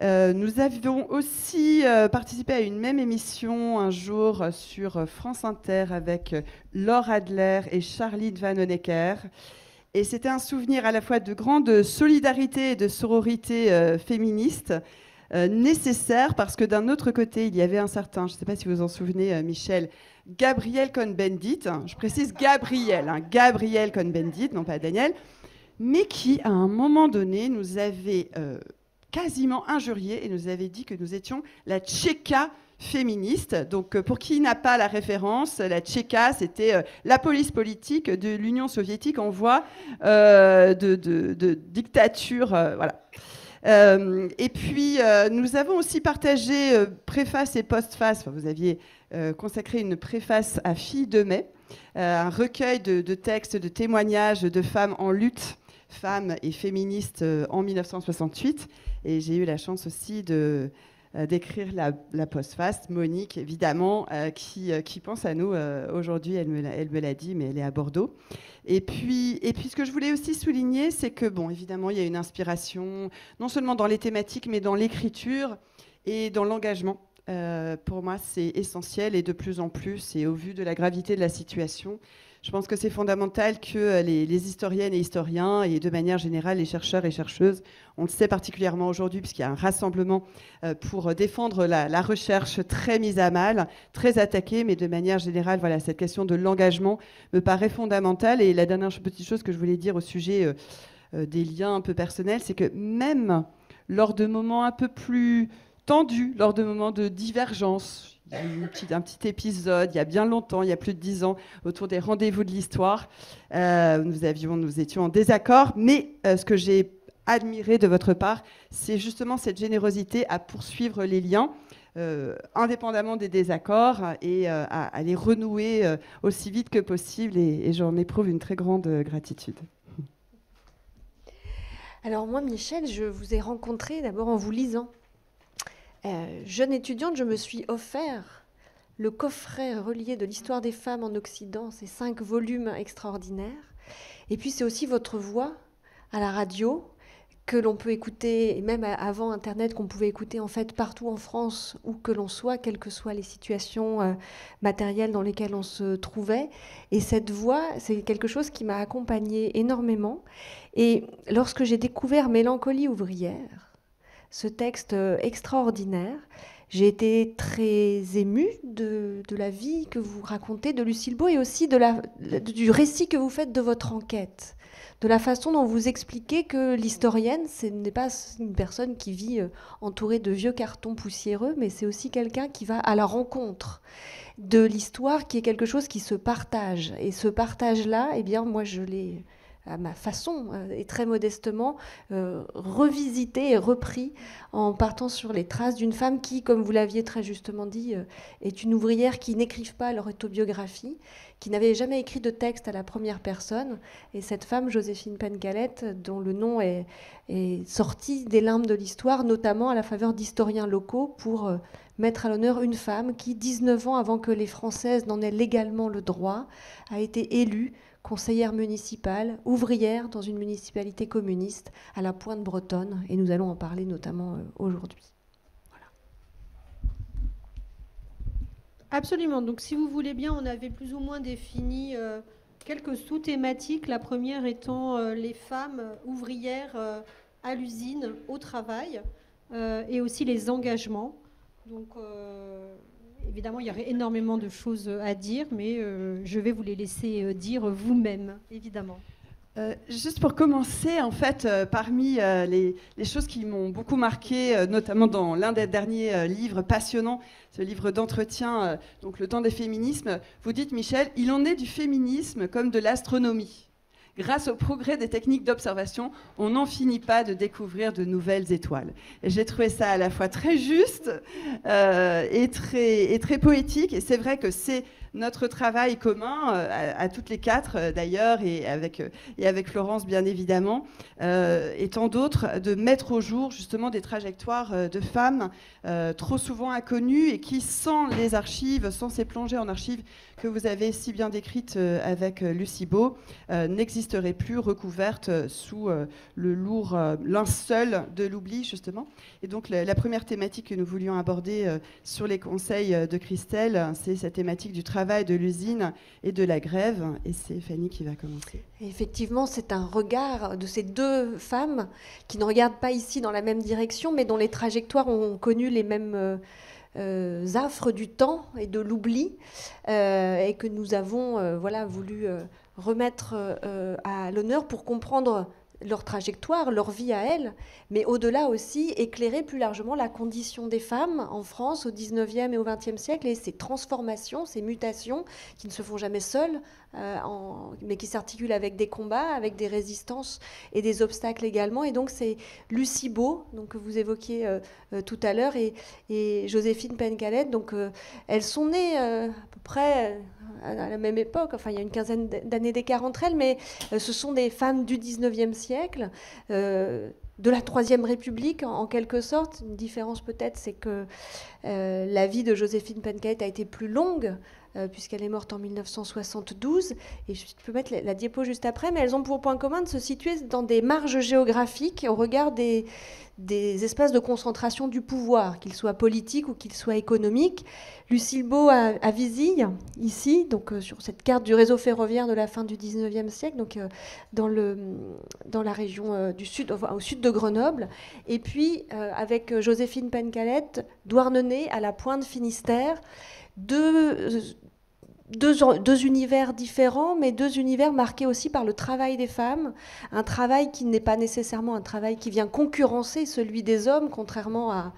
Nous avions aussi participé à une même émission un jour sur France Inter avec Laure Adler et Charline Vanhoenacker. Et c'était un souvenir à la fois de grande solidarité et de sororité féministe nécessaire, parce que d'un autre côté, il y avait un certain, je ne sais pas si vous vous en souvenez, Michel, Gabriel Cohn-Bendit, je précise Gabriel, Gabriel Cohn-Bendit, non pas Daniel, mais qui, à un moment donné, nous avait quasiment injuriés et nous avait dit que nous étions la Tchéka féministe. Donc, pour qui n'a pas la référence, la Tchéka, c'était la police politique de l'Union soviétique en voie de dictature. Voilà. Et puis, nous avons aussi partagé préface et postface. Enfin, vous aviez consacré une préface à Filles de mai, un recueil de textes, de témoignages de femmes en lutte, femmes et féministes en 1968. Et j'ai eu la chance aussi d'écrire la postface, Monique, évidemment, qui pense à nous aujourd'hui. Elle me l'a dit, mais elle est à Bordeaux. Et puis, ce que je voulais aussi souligner, c'est que, bon, évidemment, il y a une inspiration, non seulement dans les thématiques, mais dans l'écriture et dans l'engagement. Pour moi, c'est essentiel, et de plus en plus, et au vu de la gravité de la situation, je pense que c'est fondamental que les historiennes et historiens, et de manière générale les chercheurs et chercheuses, on le sait particulièrement aujourd'hui puisqu'il y a un rassemblement pour défendre la recherche très mise à mal, très attaquée, mais de manière générale, voilà, cette question de l'engagement me paraît fondamentale. Et la dernière petite chose que je voulais dire au sujet des liens un peu personnels, c'est que même lors de moments un peu plus tendus, lors de moments de divergence, il y a eu un petit épisode, il y a bien longtemps, il y a plus de 10 ans, autour des rendez-vous de l'histoire. Nous étions en désaccord, mais ce que j'ai admiré de votre part, c'est justement cette générosité à poursuivre les liens, indépendamment des désaccords, et à les renouer aussi vite que possible. Et j'en éprouve une très grande gratitude. Alors moi, Michel, je vous ai rencontré d'abord en vous lisant. Jeune étudiante, je me suis offert le coffret relié de l'histoire des femmes en Occident, ces 5 volumes extraordinaires. Et puis c'est aussi votre voix à la radio que l'on peut écouter, et même avant Internet, qu'on pouvait écouter en fait partout en France, où que l'on soit, quelles que soient les situations matérielles dans lesquelles on se trouvait. Et cette voix, c'est quelque chose qui m'a accompagnée énormément. Et lorsque j'ai découvert Mélancolie ouvrière, ce texte extraordinaire, j'ai été très émue de la vie que vous racontez de Lucille Baux, et aussi du récit que vous faites de votre enquête, de la façon dont vous expliquez que l'historienne, ce n'est pas une personne qui vit entourée de vieux cartons poussiéreux, mais c'est aussi quelqu'un qui va à la rencontre de l'histoire, qui est quelque chose qui se partage. Et ce partage-là, eh bien, moi, je l'ai, à ma façon, et très modestement, revisité et repris en partant sur les traces d'une femme qui, comme vous l'aviez très justement dit, est une ouvrière qui n'écrivent pas leur autobiographie, qui n'avait jamais écrit de texte à la première personne. Et cette femme, Joséphine Pengalette, dont le nom est sorti des limbes de l'histoire, notamment à la faveur d'historiens locaux, pour mettre à l'honneur une femme qui, 19 ans avant que les Françaises n'en aient légalement le droit, a été élue conseillère municipale, ouvrière dans une municipalité communiste à la Pointe bretonne, et nous allons en parler notamment aujourd'hui. Voilà. Absolument. Donc, si vous voulez bien, on avait plus ou moins défini quelques sous-thématiques. La première étant les femmes ouvrières à l'usine, au travail, et aussi les engagements. Donc, évidemment, il y aurait énormément de choses à dire, mais je vais vous les laisser dire vous-même, évidemment. Juste pour commencer, en fait, parmi les choses qui m'ont beaucoup marqué, notamment dans l'un des derniers livres passionnants, ce livre d'entretien, donc Le temps des féminismes, vous dites, Michel, il en est du féminisme comme de l'astronomie. Grâce au progrès des techniques d'observation, on n'en finit pas de découvrir de nouvelles étoiles. Et j'ai trouvé ça à la fois très juste et très poétique. Et c'est vrai que c'est notre travail commun, à toutes les quatre d'ailleurs, et avec Florence bien évidemment, et tant d'autres, de mettre au jour justement des trajectoires de femmes trop souvent inconnues et qui, sans les archives, sans ces plongées en archives que vous avez si bien décrites avec Lucie Beau, n'existeraient plus, recouvertes sous le lourd linceul de l'oubli justement. Et donc la première thématique que nous voulions aborder sur les conseils de Christelle, c'est cette thématique du travail de l'usine et de la grève. Et c'est Fanny qui va commencer. Effectivement, c'est un regard de ces deux femmes qui ne regardent pas ici dans la même direction, mais dont les trajectoires ont connu les mêmes affres du temps et de l'oubli, et que nous avons voulu remettre à l'honneur pour comprendre leur trajectoire, leur vie à elles, mais au-delà aussi éclairer plus largement la condition des femmes en France au 19e et au 20e siècle et ces transformations, ces mutations qui ne se font jamais seules, mais qui s'articulent avec des combats, avec des résistances et des obstacles également. Et donc c'est Lucie Beau, donc, que vous évoquiez tout à l'heure, et Joséphine Pencalette. Donc elles sont nées à peu près à la même époque, enfin il y a une quinzaine d'années d'écart entre elles, mais ce sont des femmes du 19e siècle, de la Troisième République en quelque sorte. Une différence peut-être, c'est que la vie de Joséphine Pencalette a été plus longue, puisqu'elle est morte en 1972, et je peux mettre la diapo juste après, mais elles ont pour point commun de se situer dans des marges géographiques au regard des espaces de concentration du pouvoir, qu'ils soient politiques ou qu'ils soient économiques. Lucie Beau à Vizille, ici, donc sur cette carte du réseau ferroviaire de la fin du 19e siècle, donc dans la région du sud, au sud de Grenoble, et puis avec Joséphine Pencalette, Douarnenez, à la Pointe Finistère, deux univers différents, mais deux univers marqués aussi par le travail des femmes, un travail qui n'est pas nécessairement un travail qui vient concurrencer celui des hommes, contrairement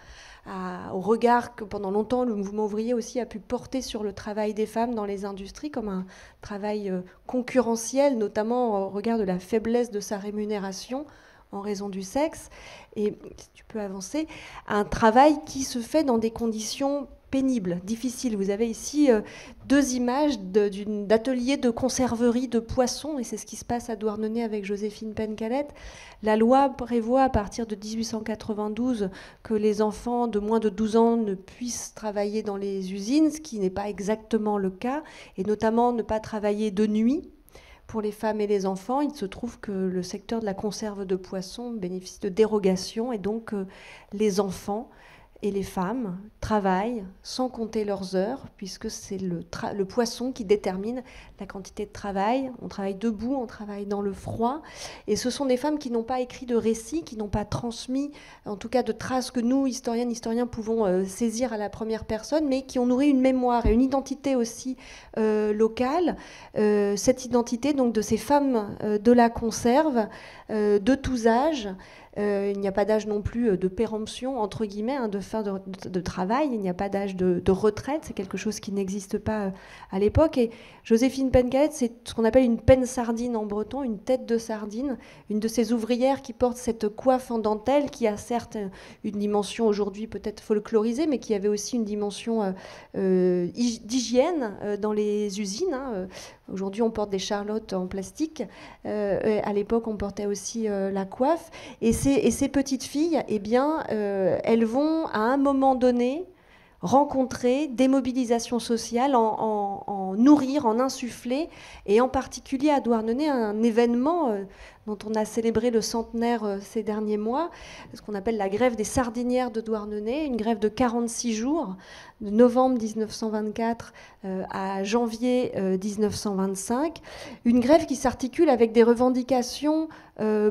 au regard que pendant longtemps le mouvement ouvrier aussi a pu porter sur le travail des femmes dans les industries comme un travail concurrentiel, notamment au regard de la faiblesse de sa rémunération en raison du sexe. Et si tu peux avancer, un travail qui se fait dans des conditions pénible, difficile. Vous avez ici deux images d'ateliers de conserverie de poissons, et c'est ce qui se passe à Douarnenez avec Joséphine Pencalette. La loi prévoit à partir de 1892 que les enfants de moins de 12 ans ne puissent travailler dans les usines, ce qui n'est pas exactement le cas, et notamment ne pas travailler de nuit. Pour les femmes et les enfants, il se trouve que le secteur de la conserve de poissons bénéficie de dérogations, et donc les enfants et les femmes travaillent sans compter leurs heures, puisque c'est le poisson qui détermine la quantité de travail. On travaille debout, on travaille dans le froid. Et ce sont des femmes qui n'ont pas écrit de récits, qui n'ont pas transmis, en tout cas de traces que nous, historiennes, historiens, pouvons saisir à la première personne, mais qui ont nourri une mémoire et une identité aussi locale. Cette identité donc, de ces femmes de la conserve, de tous âges. Il n'y a pas d'âge non plus de péremption, entre guillemets, de fin de travail. Il n'y a pas d'âge de retraite. C'est quelque chose qui n'existe pas à l'époque. Et Joséphine Pencalette, c'est ce qu'on appelle une penne sardine en breton, une tête de sardine, une de ces ouvrières qui porte cette coiffe en dentelle qui a certes une dimension aujourd'hui peut-être folklorisée, mais qui avait aussi une dimension d'hygiène dans les usines. Aujourd'hui, on porte des charlottes en plastique. À l'époque, on portait aussi la coiffe. Et ces petites filles, eh bien, elles vont à un moment donné rencontrer des mobilisations sociales, en nourrir, en insuffler, et en particulier à Douarnenez, un événement dont on a célébré le centenaire ces derniers mois, ce qu'on appelle la grève des sardinières de Douarnenez, une grève de 46 jours, de novembre 1924 à janvier 1925, une grève qui s'articule avec des revendications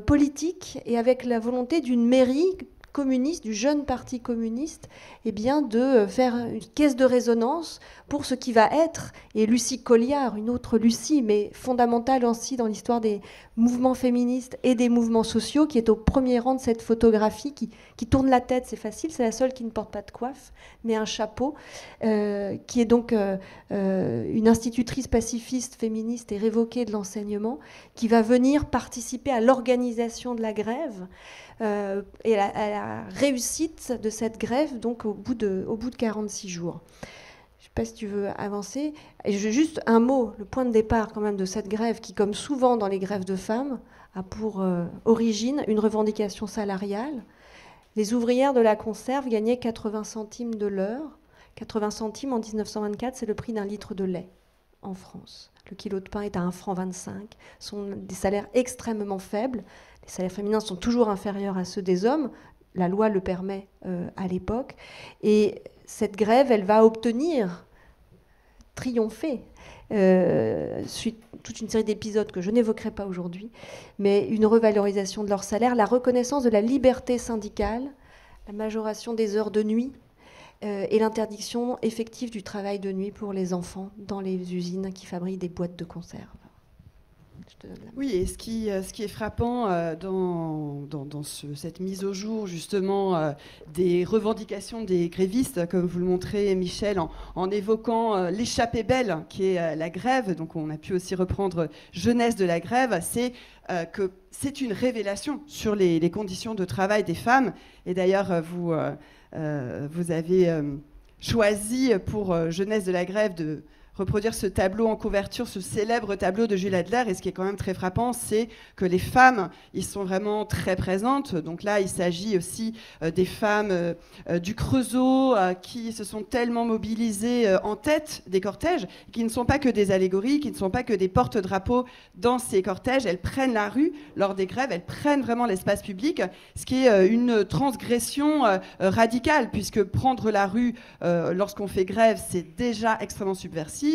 politiques et avec la volonté d'une mairie communiste, du jeune parti communiste, eh bien de faire une caisse de résonance pour ce qui va être, et Lucie Colliard, une autre Lucie, mais fondamentale aussi dans l'histoire des mouvements féministes et des mouvements sociaux, qui est au premier rang de cette photographie, qui tourne la tête, c'est facile, c'est la seule qui ne porte pas de coiffe, mais un chapeau, qui est donc une institutrice pacifiste, féministe et révoquée de l'enseignement, qui va venir participer à l'organisation de la grève, et à la réussite de cette grève, donc au bout de 46 jours. Je sais pas si tu veux avancer. Et juste un mot, le point de départ quand même de cette grève qui, comme souvent dans les grèves de femmes, a pour origine une revendication salariale. Les ouvrières de la conserve gagnaient 80 centimes de l'heure. 80 centimes en 1924, c'est le prix d'un litre de lait en France. Le kilo de pain est à 1,25 franc. Ce sont des salaires extrêmement faibles. Les salaires féminins sont toujours inférieurs à ceux des hommes. La loi le permet à l'époque. Et cette grève, elle va triompher, suite toute une série d'épisodes que je n'évoquerai pas aujourd'hui, mais une revalorisation de leur salaire, la reconnaissance de la liberté syndicale, la majoration des heures de nuit et l'interdiction effective du travail de nuit pour les enfants dans les usines qui fabriquent des boîtes de conserve. Oui, et ce qui est frappant dans cette mise au jour justement des revendications des grévistes, comme vous le montrez Michel, en évoquant l'échappée belle qui est la grève, donc on a pu aussi reprendre jeunesse de la grève, c'est que c'est une révélation sur les conditions de travail des femmes. Et d'ailleurs, vous avez choisi pour jeunesse de la grève de reproduire ce tableau en couverture, ce célèbre tableau de Jules Adler. Et ce qui est quand même très frappant, c'est que les femmes, ils sont vraiment très présentes. Donc là, il s'agit aussi des femmes du Creusot qui se sont tellement mobilisées en tête des cortèges, qui ne sont pas que des allégories, qui ne sont pas que des porte-drapeaux dans ces cortèges. Elles prennent la rue lors des grèves, elles prennent vraiment l'espace public, ce qui est une transgression radicale, puisque prendre la rue lorsqu'on fait grève, c'est déjà extrêmement subversif.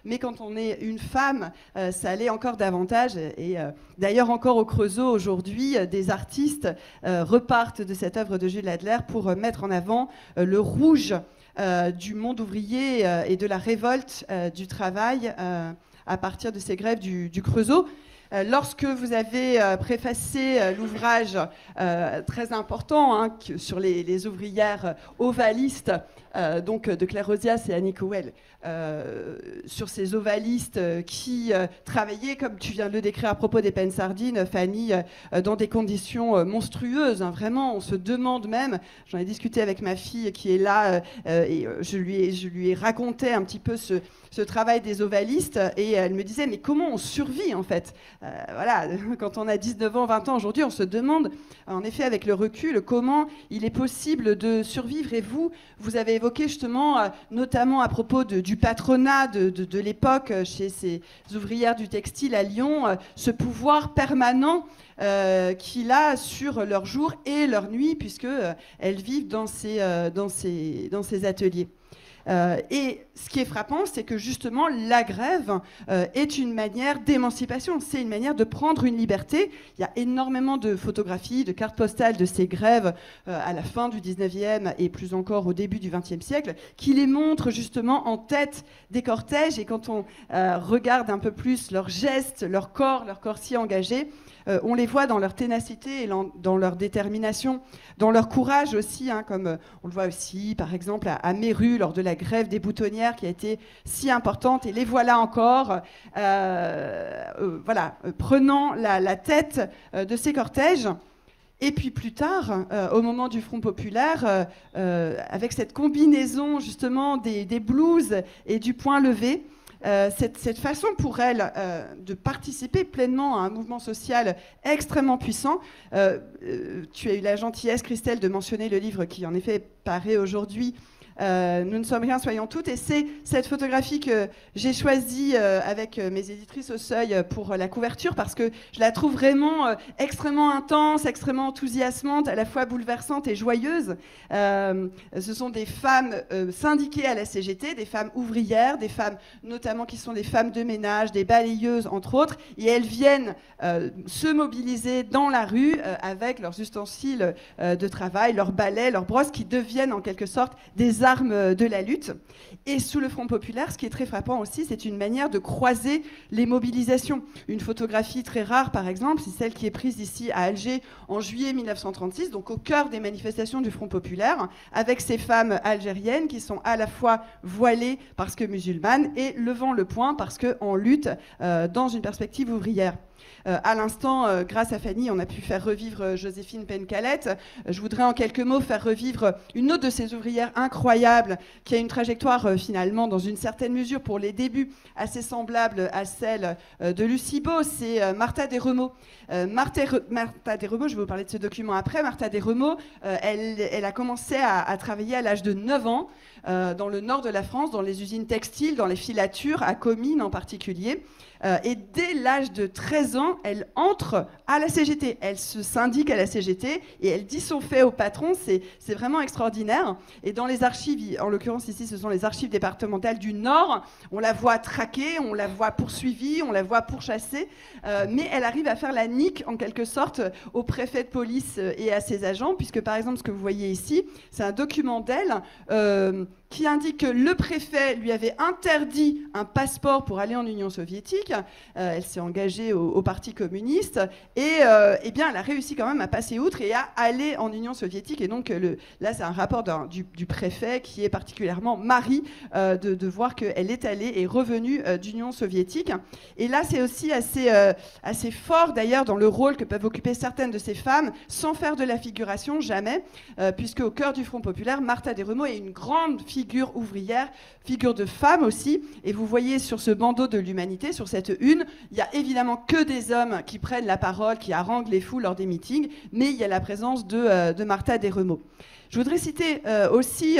Mais quand on est une femme, ça l'est encore davantage. Et d'ailleurs, encore au Creusot, aujourd'hui, des artistes repartent de cette œuvre de Jules Adler pour mettre en avant le rouge du monde ouvrier et de la révolte du travail à partir de ces grèves du Creusot. Lorsque vous avez préfacé l'ouvrage très important sur les ouvrières ovalistes, donc de Claire Rosias et Annie Cowell, sur ces ovalistes qui travaillaient, comme tu viens de le décrire à propos des pains sardines, Fanny, dans des conditions monstrueuses. Vraiment, on se demande même, j'en ai discuté avec ma fille qui est là, et je lui ai raconté un petit peu ce travail des ovalistes, et elle me disait, mais comment on survit en fait voilà, quand on a 19 ans, 20 ans aujourd'hui, on se demande, en effet, avec le recul, comment il est possible de survivre. Et vous avez évoqué justement, notamment à propos du patronat de l'époque chez ces ouvrières du textile à Lyon, ce pouvoir permanent qu'il a sur leur jour et leur nuit, puisqu'elles vivent dans ces ateliers. Et ce qui est frappant, c'est que justement, la grève est une manière d'émancipation, c'est une manière de prendre une liberté. Il y a énormément de photographies, de cartes postales de ces grèves à la fin du 19e et plus encore au début du 20e siècle, qui les montrent justement en tête des cortèges. Et quand on regarde un peu plus leurs gestes, leur corps si engagé, on les voit dans leur ténacité et dans leur détermination, dans leur courage aussi, comme on le voit aussi par exemple à Méru lors de la grève des boutonnières qui a été si importante, et les voilà encore prenant la tête de ces cortèges. Et puis plus tard, au moment du Front populaire, avec cette combinaison justement des blouses et du poing levé, cette façon pour elle de participer pleinement à un mouvement social extrêmement puissant. Tu as eu la gentillesse, Christelle, de mentionner le livre qui en effet paraît aujourd'hui, Nous ne sommes rien, soyons toutes. Et c'est cette photographie que j'ai choisie avec mes éditrices au Seuil pour la couverture, parce que je la trouve vraiment extrêmement intense, extrêmement enthousiasmante, à la fois bouleversante et joyeuse. Ce sont des femmes syndiquées à la CGT, des femmes ouvrières, des femmes notamment qui sont des femmes de ménage, des balayeuses entre autres, et elles viennent se mobiliser dans la rue avec leurs ustensiles de travail, leurs balais, leurs brosses, qui deviennent en quelque sorte des armes de la lutte. Et sous le Front populaire, ce qui est très frappant aussi, c'est une manière de croiser les mobilisations. Une photographie très rare, par exemple, c'est celle qui est prise ici à Alger en juillet 1936, donc au cœur des manifestations du Front populaire, avec ces femmes algériennes qui sont à la fois voilées parce que musulmanes et levant le poing parce qu'en lutte dans une perspective ouvrière. À l'instant, grâce à Fanny, on a pu faire revivre Joséphine Pencalette. Je voudrais en quelques mots faire revivre une autre de ces ouvrières incroyables qui a une trajectoire finalement, dans une certaine mesure, pour les débuts, assez semblable à celle de Lucie Beau. C'est Martha Desremaux. Martha Desremaux, je vais vous parler de ce document après. Martha Desremaux, elle a commencé à travailler à l'âge de 9 ans dans le nord de la France, dans les usines textiles, dans les filatures, à Comines en particulier. Et dès l'âge de 13 ans, elle entre à la CGT. Elle se syndique à la CGT et elle dit son fait au patron. C'est vraiment extraordinaire. Et dans les archives, en l'occurrence ici, ce sont les archives départementales du Nord, on la voit traquée, on la voit poursuivie, on la voit pourchassée. Mais elle arrive à faire la nique, en quelque sorte, au préfet de police et à ses agents, puisque par exemple, ce que vous voyez ici, c'est un document d'elle qui indique que le préfet lui avait interdit un passeport pour aller en Union soviétique. Elle s'est engagée au Parti communiste et eh bien, elle a réussi quand même à passer outre et à aller en Union soviétique. Et donc là, c'est un rapport du préfet qui est particulièrement mari de voir qu'elle est allée et revenue d'Union soviétique. Et là, c'est aussi assez fort d'ailleurs dans le rôle que peuvent occuper certaines de ces femmes sans faire de la figuration, jamais, puisque au cœur du Front populaire, Martha Desremaux est une grande figure ouvrière, figure de femme aussi. Et vous voyez sur ce bandeau de l'Humanité, sur cette une, il n'y a évidemment que des hommes qui prennent la parole, qui haranguent les foules lors des meetings, mais il y a la présence de Martha Desremaux. Je voudrais citer aussi,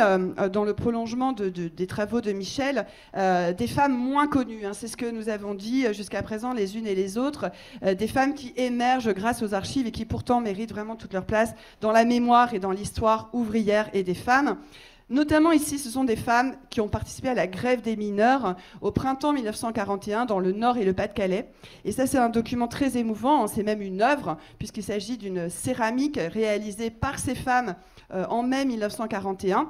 dans le prolongement des travaux de Michel, des femmes moins connues. C'est ce que nous avons dit jusqu'à présent, les unes et les autres. Des femmes qui émergent grâce aux archives et qui pourtant méritent vraiment toute leur place dans la mémoire et dans l'histoire ouvrière et des femmes. Notamment ici, ce sont des femmes qui ont participé à la grève des mineurs au printemps 1941 dans le Nord et le Pas-de-Calais. Et ça, c'est un document très émouvant, c'est même une œuvre, puisqu'il s'agit d'une céramique réalisée par ces femmes en mai 1941,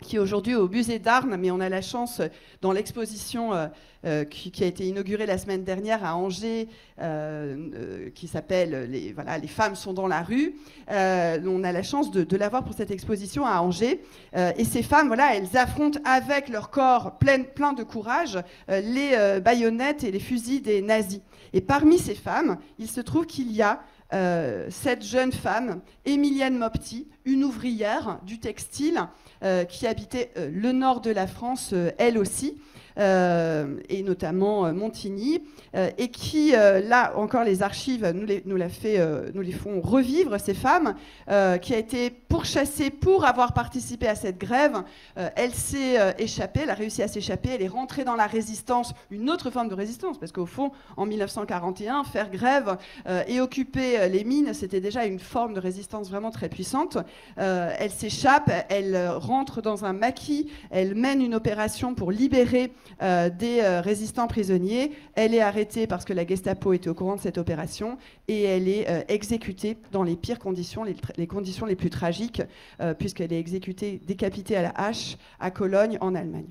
qui est aujourd'hui au musée d'Arnes, mais on a la chance, dans l'exposition qui a été inaugurée la semaine dernière à Angers, qui s'appelle les femmes sont dans la rue, on a la chance de la voir pour cette exposition à Angers. Et ces femmes, elles affrontent avec leur corps plein de courage les baïonnettes et les fusils des nazis. Et parmi ces femmes, il se trouve qu'il y a cette jeune femme, Émilienne Mopti, une ouvrière du textile qui habitait le nord de la France, elle aussi, et notamment Montigny, et qui, là encore, les archives nous les font revivre, ces femmes, qui a été pourchassée pour avoir participé à cette grève. Elle s'est échappée, elle a réussi à s'échapper, elle est rentrée dans la résistance, une autre forme de résistance, parce qu'au fond, en 1941, faire grève et occuper les mines, c'était déjà une forme de résistance vraiment très puissante. Elle s'échappe, elle rentre dans un maquis, elle mène une opération pour libérer des résistants prisonniers. Elle est arrêtée parce que la Gestapo était au courant de cette opération et elle est exécutée dans les pires conditions, les conditions les plus tragiques, puisqu'elle est exécutée, décapitée à la hache à Cologne, en Allemagne.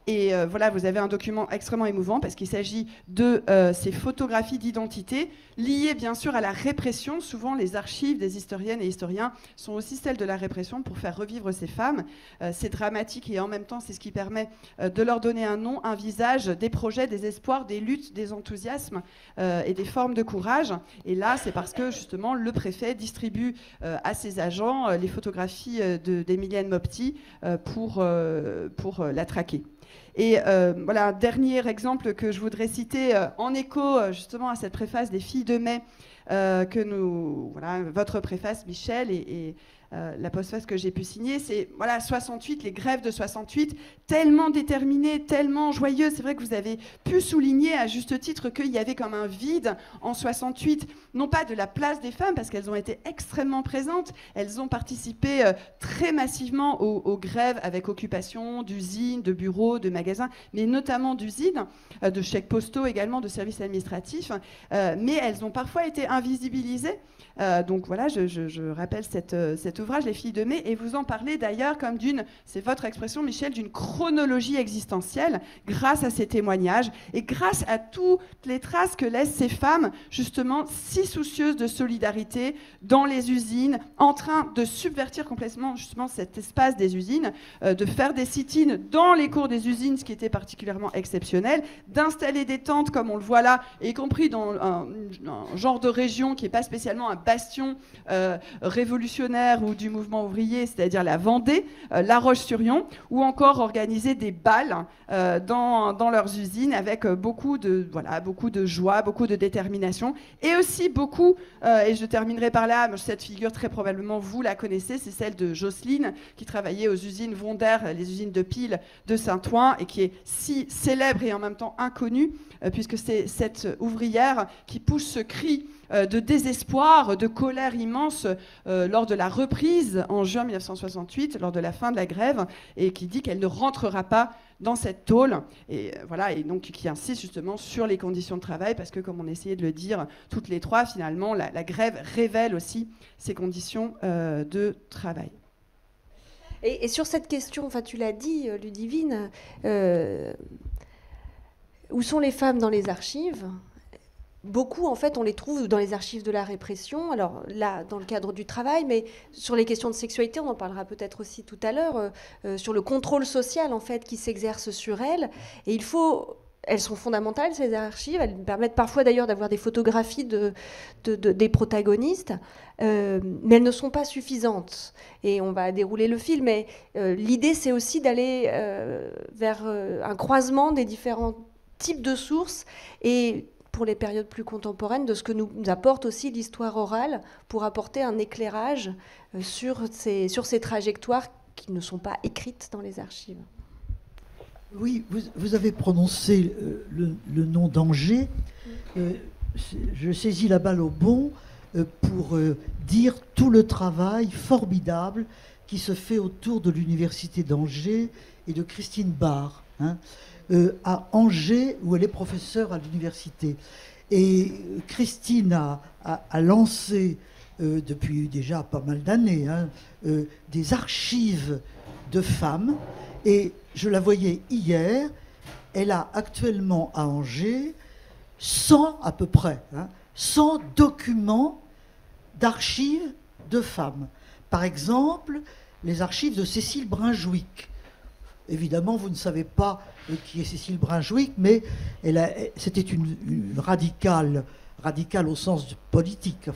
Et voilà, vous avez un document extrêmement émouvant parce qu'il s'agit de ces photographies d'identité liées bien sûr à la répression. Souvent, les archives des historiennes et historiens sont aussi celles de la répression pour faire revivre ces femmes. C'est dramatique et en même temps, c'est ce qui permet de leur donner un nom, un visage, des projets, des espoirs, des luttes, des enthousiasmes et des formes de courage. Et là, c'est parce que justement, le préfet distribue à ses agents les photographies d'Émilienne Mopti pour la traquer. Et voilà, un dernier exemple que je voudrais citer en écho justement à cette préface des Filles de mai votre préface, Michel, et la postface que j'ai pu signer, c'est 68, les grèves de 68, tellement déterminées, tellement joyeuses. C'est vrai que vous avez pu souligner à juste titre qu'il y avait comme un vide en 68, non pas de la place des femmes, parce qu'elles ont été extrêmement présentes, elles ont participé très massivement aux grèves avec occupation d'usines, de bureaux, de magasins, mais notamment d'usines, de chèques postaux également, de services administratifs, mais elles ont parfois été invisibilisées. Donc voilà, je rappelle cet ouvrage, Les Filles de mai, et vous en parlez d'ailleurs comme c'est votre expression, Michel, d'une chronologie existentielle grâce à ces témoignages et grâce à toutes les traces que laissent ces femmes, justement si soucieuses de solidarité dans les usines, en train de subvertir complètement justement cet espace des usines, de faire des sit-ins dans les cours des usines Chine, ce qui était particulièrement exceptionnel, d'installer des tentes comme on le voit là, y compris dans un genre de région qui n'est pas spécialement un bastion révolutionnaire ou du mouvement ouvrier, c'est-à-dire la Vendée, La Roche-sur-Yon, ou encore organiser des bals dans leurs usines avec beaucoup de joie, beaucoup de détermination, et aussi beaucoup, et je terminerai par là, cette figure très probablement vous la connaissez, c'est celle de Jocelyne, qui travaillait aux usines Wonder, les usines de piles de Saint-Ouen, et qui est si célèbre et en même temps inconnue, puisque c'est cette ouvrière qui pousse ce cri de désespoir, de colère immense lors de la reprise en juin 1968, lors de la fin de la grève, et qui dit qu'elle ne rentrera pas dans cette tôle, et voilà, et donc qui insiste justement sur les conditions de travail, parce que comme on essayait de le dire toutes les trois, finalement, la grève révèle aussi ces conditions de travail. Et sur cette question, enfin tu l'as dit, Ludivine, où sont les femmes dans les archives ? Beaucoup, en fait, on les trouve dans les archives de la répression, alors là, dans le cadre du travail, mais sur les questions de sexualité, on en parlera peut-être aussi tout à l'heure, sur le contrôle social, en fait, qui s'exerce sur elles. Et elles sont fondamentales, ces archives, elles permettent parfois d'ailleurs d'avoir des photographies des protagonistes, mais elles ne sont pas suffisantes. Et on va dérouler le film, mais l'idée, c'est aussi d'aller vers un croisement des différents types de sources, et pour les périodes plus contemporaines, de ce que nous apporte aussi l'histoire orale, pour apporter un éclairage sur ces trajectoires qui ne sont pas écrites dans les archives. Oui, vous avez prononcé le nom d'Angers. Je saisis la balle au bond pour dire tout le travail formidable qui se fait autour de l'université d'Angers et de Christine Barr, à Angers, où elle est professeure à l'université. Et Christine a lancé, depuis déjà pas mal d'années, des archives de femmes. Et je la voyais hier, elle a actuellement à Angers 100 à peu près, 100 documents d'archives de femmes. Par exemple, les archives de Cécile Brunjwick. Évidemment, vous ne savez pas qui est Cécile Brunjwick, mais c'était une radicale au sens politique,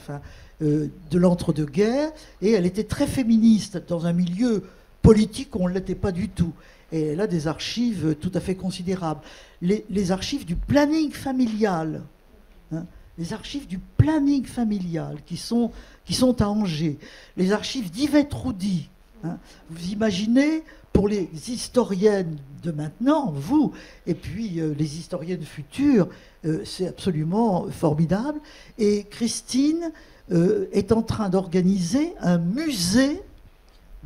de l'entre-deux-guerres, et elle était très féministe dans un milieu politique où on ne l'était pas du tout. Et elle a des archives tout à fait considérables. Les archives du planning familial, les archives du planning familial qui sont à Angers, les archives d'Yvette Roudy. Vous imaginez, pour les historiennes de maintenant, vous, et puis les historiennes futures, c'est absolument formidable. Et Christine est en train d'organiser un musée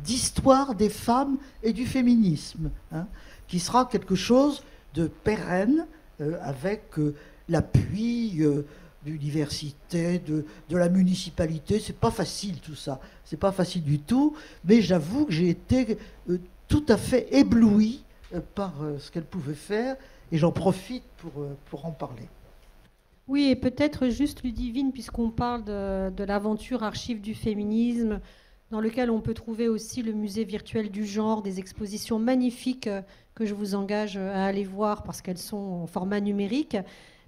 d'histoire des femmes et du féminisme, qui sera quelque chose de pérenne, avec l'appui de l'université, de la municipalité. C'est pas facile tout ça, c'est pas facile du tout, mais j'avoue que j'ai été tout à fait ébloui par ce qu'elle pouvait faire, et j'en profite pour en parler. Oui, et peut-être juste Ludivine, puisqu'on parle de l'aventure Archives du féminisme, dans lequel on peut trouver aussi le musée virtuel du genre, des expositions magnifiques que je vous engage à aller voir parce qu'elles sont en format numérique.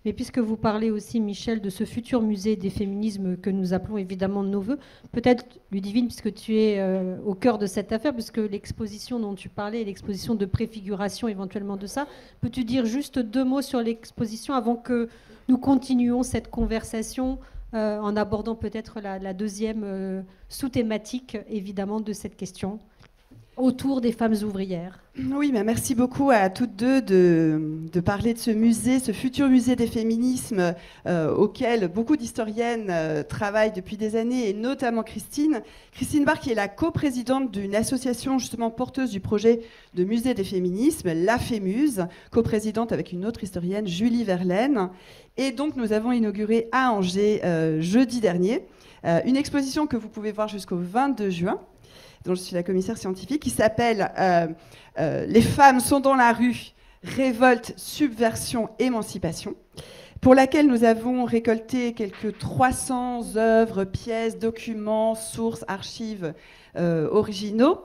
Mais puisque vous parlez aussi, Michel, de ce futur musée des féminismes que nous appelons évidemment de nos voeux, peut-être, Ludivine, puisque tu es au cœur de cette affaire, puisque l'exposition dont tu parlais, l'exposition de préfiguration éventuellement de ça, peux-tu dire juste 2 mots sur l'exposition avant que nous continuions cette conversation en abordant peut-être la deuxième sous-thématique, évidemment, de cette question, autour des femmes ouvrières. Oui, merci beaucoup à toutes deux de parler de ce musée, ce futur musée des féminismes auquel beaucoup d'historiennes travaillent depuis des années, et notamment Christine Barr, qui est la coprésidente d'une association justement porteuse du projet de musée des féminismes, la FEMUSE, coprésidente avec une autre historienne, Julie Verlaine. Et donc nous avons inauguré à Angers jeudi dernier une exposition que vous pouvez voir jusqu'au 22 juin, dont je suis la commissaire scientifique, qui s'appelle « Les femmes sont dans la rue, révolte, subversion, émancipation », pour laquelle nous avons récolté quelques 300 œuvres, pièces, documents, sources, archives originaux,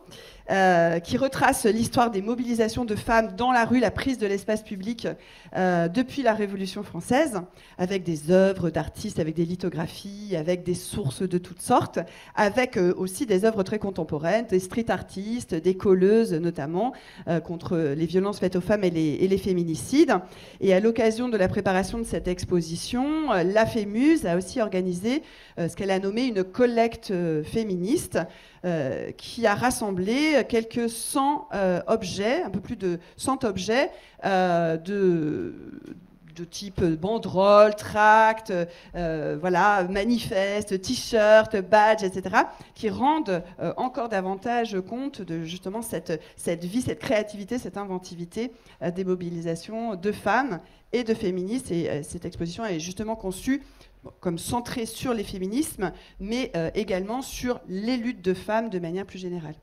qui retrace l'histoire des mobilisations de femmes dans la rue, la prise de l'espace public depuis la Révolution française, avec des œuvres d'artistes, avec des lithographies, avec des sources de toutes sortes, avec aussi des œuvres très contemporaines, des street artistes, des colleuses notamment, contre les violences faites aux femmes et les féminicides. Et à l'occasion de la préparation de cette exposition, la FEMUSE a aussi organisé ce qu'elle a nommé une collecte féministe, qui a rassemblé quelques 100 objets, un peu plus de 100 objets de type banderoles, tracts, voilà, manifestes, t-shirts, badges, etc., qui rendent encore davantage compte de justement cette vie, cette créativité, cette inventivité des mobilisations de femmes et de féministes. Et cette exposition est justement conçue comme centrée sur les féminismes, mais également sur les luttes de femmes de manière plus générale.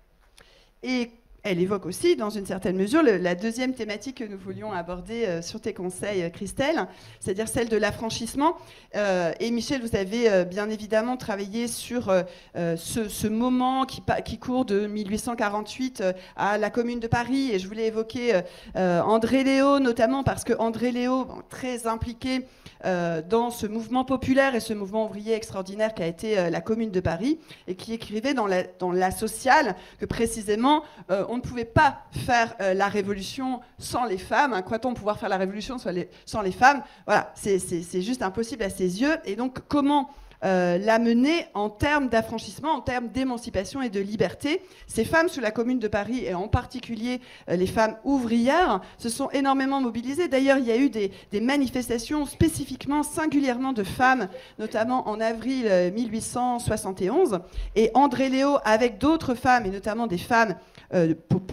Et elle évoque aussi, dans une certaine mesure, la deuxième thématique que nous voulions aborder sur tes conseils, Christelle, c'est-à-dire celle de l'affranchissement. Et Michel, vous avez bien évidemment travaillé sur ce moment qui court de 1848 à la Commune de Paris. Et je voulais évoquer André Léo, notamment parce que André Léo, très impliqué dans ce mouvement populaire et ce mouvement ouvrier extraordinaire qu'a été la Commune de Paris, et qui écrivait dans la sociale que précisément on ne pouvait pas faire la révolution sans les femmes. Hein. Croit-on pouvoir faire la révolution sans les femmes? Voilà, c'est juste impossible à ses yeux. Et donc, comment la mener en termes d'affranchissement, en termes d'émancipation et de liberté? Ces femmes sous la Commune de Paris, et en particulier les femmes ouvrières, se sont énormément mobilisées. D'ailleurs, il y a eu des manifestations spécifiquement, singulièrement de femmes, notamment en avril 1871. Et André Léo, avec d'autres femmes, et notamment des femmes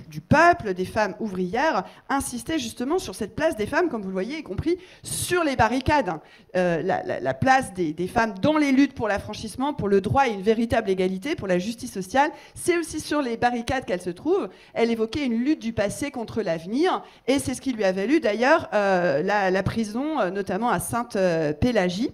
du peuple, des femmes ouvrières, insistait justement sur cette place des femmes, comme vous le voyez, y compris sur les barricades. La place des femmes dans les luttes pour l'affranchissement, pour le droit à une véritable égalité, pour la justice sociale, c'est aussi sur les barricades qu'elle se trouve. Elle évoquait une lutte du passé contre l'avenir, et c'est ce qui lui a valu d'ailleurs la prison, notamment à Sainte-Pélagie.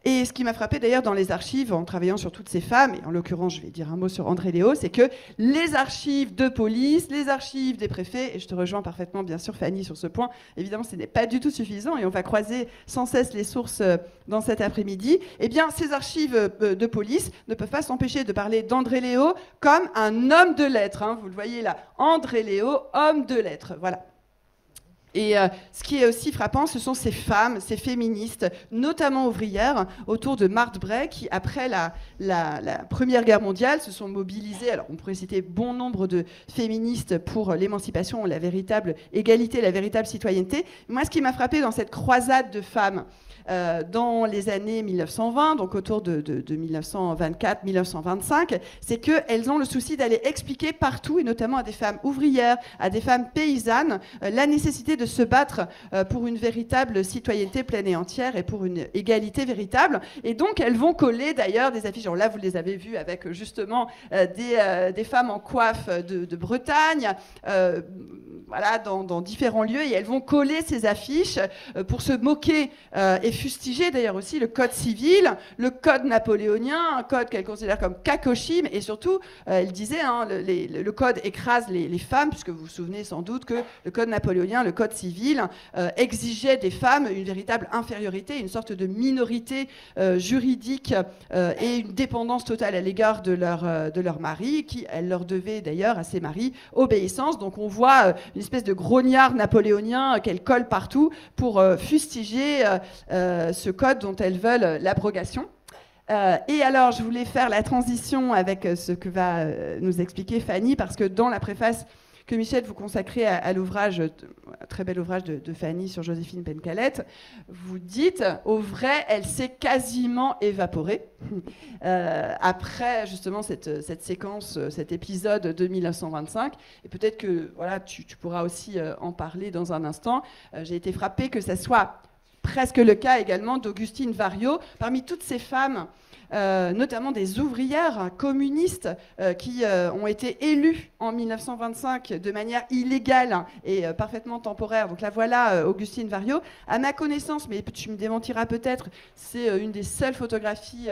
Et ce qui m'a frappé d'ailleurs dans les archives, en travaillant sur toutes ces femmes, et en l'occurrence je vais dire un mot sur André Léo, c'est que les archives de police, les archives des préfets, et je te rejoins parfaitement bien sûr Fanny sur ce point, évidemment ce n'est pas du tout suffisant et on va croiser sans cesse les sources dans cet après-midi, eh bien ces archives de police ne peuvent pas s'empêcher de parler d'André Léo comme un homme de lettres, hein, vous le voyez là, André Léo, homme de lettres, voilà. Et ce qui est aussi frappant, ce sont ces femmes, ces féministes, notamment ouvrières, autour de Marthe Bray, qui, après la Première Guerre mondiale, se sont mobilisées. Alors, on pourrait citer bon nombre de féministes pour l'émancipation, la véritable égalité, la véritable citoyenneté. Moi, ce qui m'a frappé dans cette croisade de femmes, dans les années 1920, donc autour de 1924-1925, c'est qu'elles ont le souci d'aller expliquer partout, et notamment à des femmes ouvrières, à des femmes paysannes, la nécessité de se battre pour une véritable citoyenneté pleine et entière et pour une égalité véritable. Et donc, elles vont coller d'ailleurs des affiches. Alors là, vous les avez vues avec justement des femmes en coiffe de Bretagne, voilà, dans différents lieux, et elles vont coller ces affiches pour se moquer et fustiger d'ailleurs aussi le code civil, le code napoléonien, un code qu'elle considère comme cacochime, et surtout, elle disait, hein, le code écrase les femmes, puisque vous vous souvenez sans doute que le code napoléonien, le code civil, exigeait des femmes une véritable infériorité, une sorte de minorité juridique et une dépendance totale à l'égard de leur mari, qui, elle leur devait d'ailleurs à ses maris obéissance. Donc on voit une espèce de grognard napoléonien qu'elle colle partout pour fustiger ce code dont elles veulent l'abrogation. Et alors, je voulais faire la transition avec ce que va nous expliquer Fanny, parce que dans la préface que Michel vous consacrez à l'ouvrage, un très bel ouvrage de Fanny sur Joséphine Pencalette, vous dites, au vrai, elle s'est quasiment évaporée. Après justement cette séquence, cet épisode de 1925, et peut-être que voilà, tu pourras aussi en parler dans un instant. J'ai été frappée que ça soit presque le cas également d'Augustine Variot. Parmi toutes ces femmes notamment des ouvrières communistes qui ont été élues en 1925 de manière illégale et parfaitement temporaire. Donc la voilà, Augustine Variot. À ma connaissance, mais tu me démentiras peut-être, c'est une des seules photographies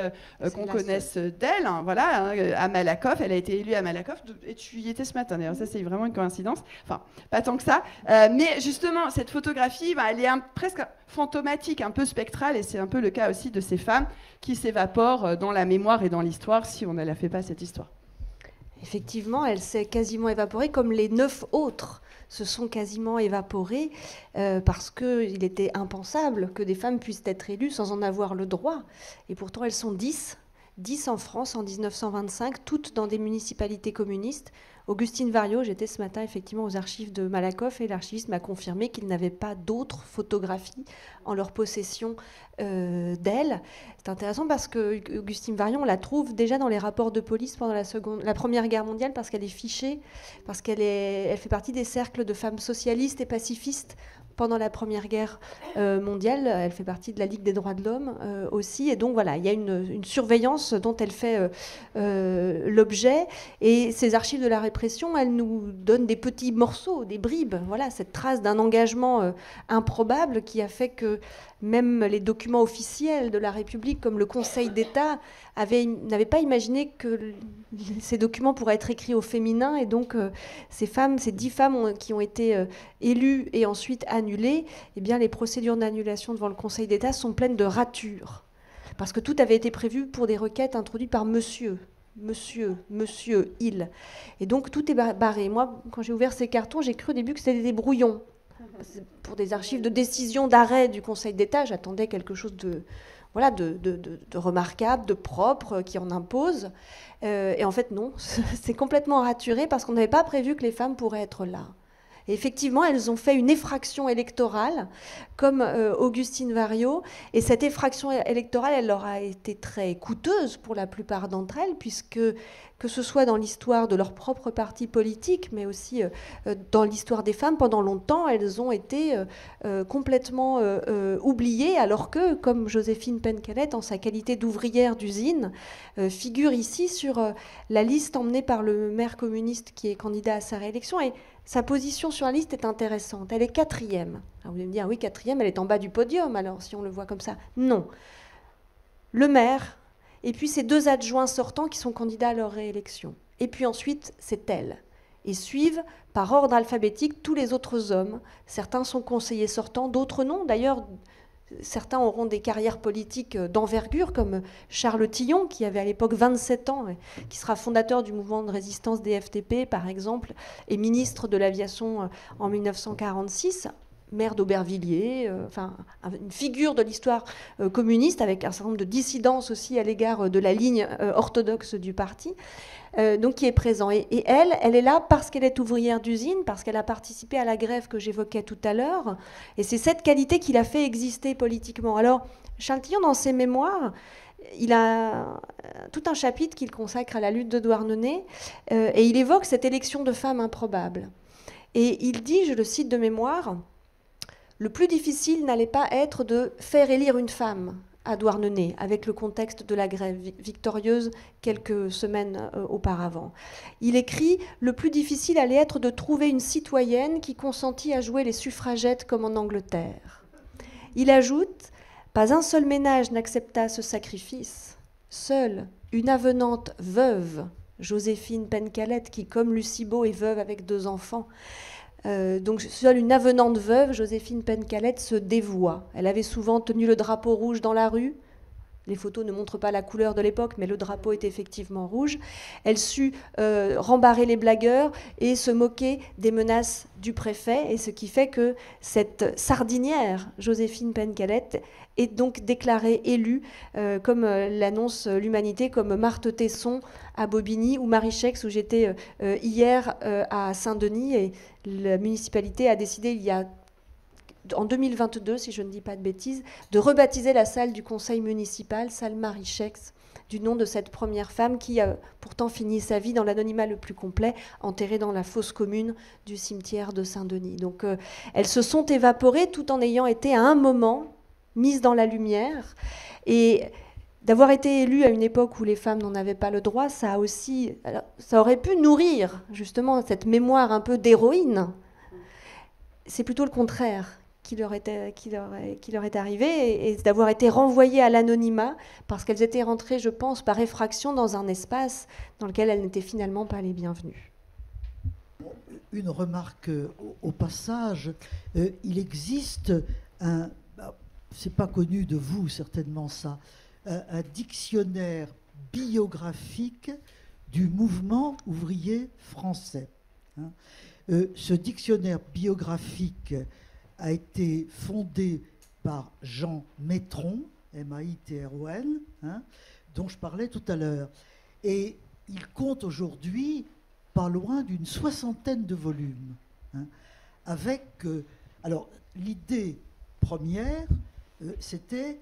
qu'on connaisse d'elle. Hein, voilà, hein, à Malakoff, elle a été élue à Malakoff. Et tu y étais ce matin, d'ailleurs. Ça, c'est vraiment une coïncidence. Enfin, pas tant que ça. Mais justement, cette photographie, elle est presque fantomatique, un peu spectrale, et c'est un peu le cas aussi de ces femmes qui s'évaporent dans la mémoire et dans l'histoire si on ne la fait pas, cette histoire. Effectivement, elle s'est quasiment évaporée, comme les 9 autres se sont quasiment évaporées, parce qu'il était impensable que des femmes puissent être élues sans en avoir le droit. Et pourtant, elles sont 10 en France en 1925, toutes dans des municipalités communistes. Augustine Variot, j'étais ce matin effectivement aux archives de Malakoff et l'archiviste m'a confirmé qu'ils n'avaient pas d'autres photographies en leur possession d'elle. C'est intéressant parce que Augustine Variot, on la trouve déjà dans les rapports de police pendant la Première Guerre mondiale parce qu'elle est fichée, parce qu'elle fait partie des cercles de femmes socialistes et pacifistes pendant la Première Guerre mondiale. Elle fait partie de la Ligue des droits de l'homme aussi. Et donc voilà, il y a une surveillance dont elle fait l'objet. Et ces archives de la répression, elles nous donnent des petits morceaux, des bribes. Voilà, cette trace d'un engagement improbable qui a fait que même les documents officiels de la République, comme le Conseil d'État, n'avaient pas imaginé que ces documents pourraient être écrits au féminin. Et donc, ces 10 femmes qui ont été élues et ensuite annulées, eh bien, les procédures d'annulation devant le Conseil d'État sont pleines de ratures. Parce que tout avait été prévu pour des requêtes introduites par monsieur il. Et donc, tout est barré. Moi, quand j'ai ouvert ces cartons, j'ai cru au début que c'était des brouillons. Pour des archives de décision d'arrêt du Conseil d'État, j'attendais quelque chose de remarquable, de propre, qui en impose. Et en fait, non, c'est complètement raturé parce qu'on n'avait pas prévu que les femmes pourraient être là. Et effectivement, elles ont fait une effraction électorale, comme Augustine Variot. Et cette effraction électorale, elle leur a été très coûteuse pour la plupart d'entre elles, puisque, que ce soit dans l'histoire de leur propre parti politique, mais aussi dans l'histoire des femmes, pendant longtemps, elles ont été complètement oubliées, alors que, comme Joséphine Pencalet, en sa qualité d'ouvrière d'usine, figure ici sur la liste emmenée par le maire communiste qui est candidat à sa réélection. Et sa position sur la liste est intéressante. Elle est 4e. Alors vous allez me dire, oui, 4e, elle est en bas du podium, alors, si on le voit comme ça. Non. Le maire, et puis ses 2 adjoints sortants qui sont candidats à leur réélection. Et puis ensuite, c'est elle. Et suivent, par ordre alphabétique, tous les autres hommes. Certains sont conseillers sortants, d'autres non. D'ailleurs, certains auront des carrières politiques d'envergure, comme Charles Tillon, qui avait à l'époque 27 ans, qui sera fondateur du mouvement de résistance des FTP, par exemple, et ministre de l'aviation en 1946, maire d'Aubervilliers, enfin, une figure de l'histoire communiste, avec un certain nombre de dissidences aussi à l'égard de la ligne orthodoxe du parti. Donc qui est présent. Et elle est là parce qu'elle est ouvrière d'usine, parce qu'elle a participé à la grève que j'évoquais tout à l'heure. Et c'est cette qualité qui l'a fait exister politiquement. Alors, Charles Tillon, dans ses mémoires, il a tout un chapitre qu'il consacre à la lutte de Douarnenez, et il évoque cette élection de femmes improbable. Et il dit, je le cite de mémoire, « Le plus difficile n'allait pas être de faire élire une femme » à Douarnenez, avec le contexte de la grève victorieuse quelques semaines auparavant. Il écrit « Le plus difficile allait être de trouver une citoyenne qui consentit à jouer les suffragettes comme en Angleterre. » Il ajoute « Pas un seul ménage n'accepta ce sacrifice. Seule une avenante veuve, Joséphine Pencalet, qui, comme Lucie Beau, est veuve avec 2 enfants, donc seule une avenante veuve, Joséphine Pencalet, se dévoua. Elle avait souvent tenu le drapeau rouge dans la rue. Les photos ne montrent pas la couleur de l'époque, mais le drapeau est effectivement rouge. Elle sut rembarrer les blagueurs et se moquer des menaces du préfet, et ce qui fait que cette sardinière, Joséphine Pencalet, est donc déclarée élue, comme l'annonce l'Humanité, comme Marthe Tesson à Bobigny, ou Marie Chex, où j'étais hier à Saint-Denis, et la municipalité a décidé en 2022, si je ne dis pas de bêtises, de rebaptiser la salle du conseil municipal, salle Marie Chex, du nom de cette première femme qui a pourtant fini sa vie dans l'anonymat le plus complet, enterrée dans la fosse commune du cimetière de Saint-Denis. Donc elles se sont évaporées tout en ayant été à un moment mises dans la lumière. Et d'avoir été élue à une époque où les femmes n'en avaient pas le droit, ça aurait pu nourrir justement cette mémoire un peu d'héroïne. C'est plutôt le contraire qui leur est arrivé, et d'avoir été renvoyées à l'anonymat parce qu'elles étaient rentrées, je pense, par effraction dans un espace dans lequel elles n'étaient finalement pas les bienvenues. Une remarque au passage, il existe c'est pas connu de vous certainement ça, un dictionnaire biographique du mouvement ouvrier français. Hein. Ce dictionnaire biographique a été fondé par Jean Maitron, M-A-I-T-R-O-N, hein, dont je parlais tout à l'heure. Et il compte aujourd'hui pas loin d'une 60aine de volumes. Hein, avec, alors, l'idée première, c'était,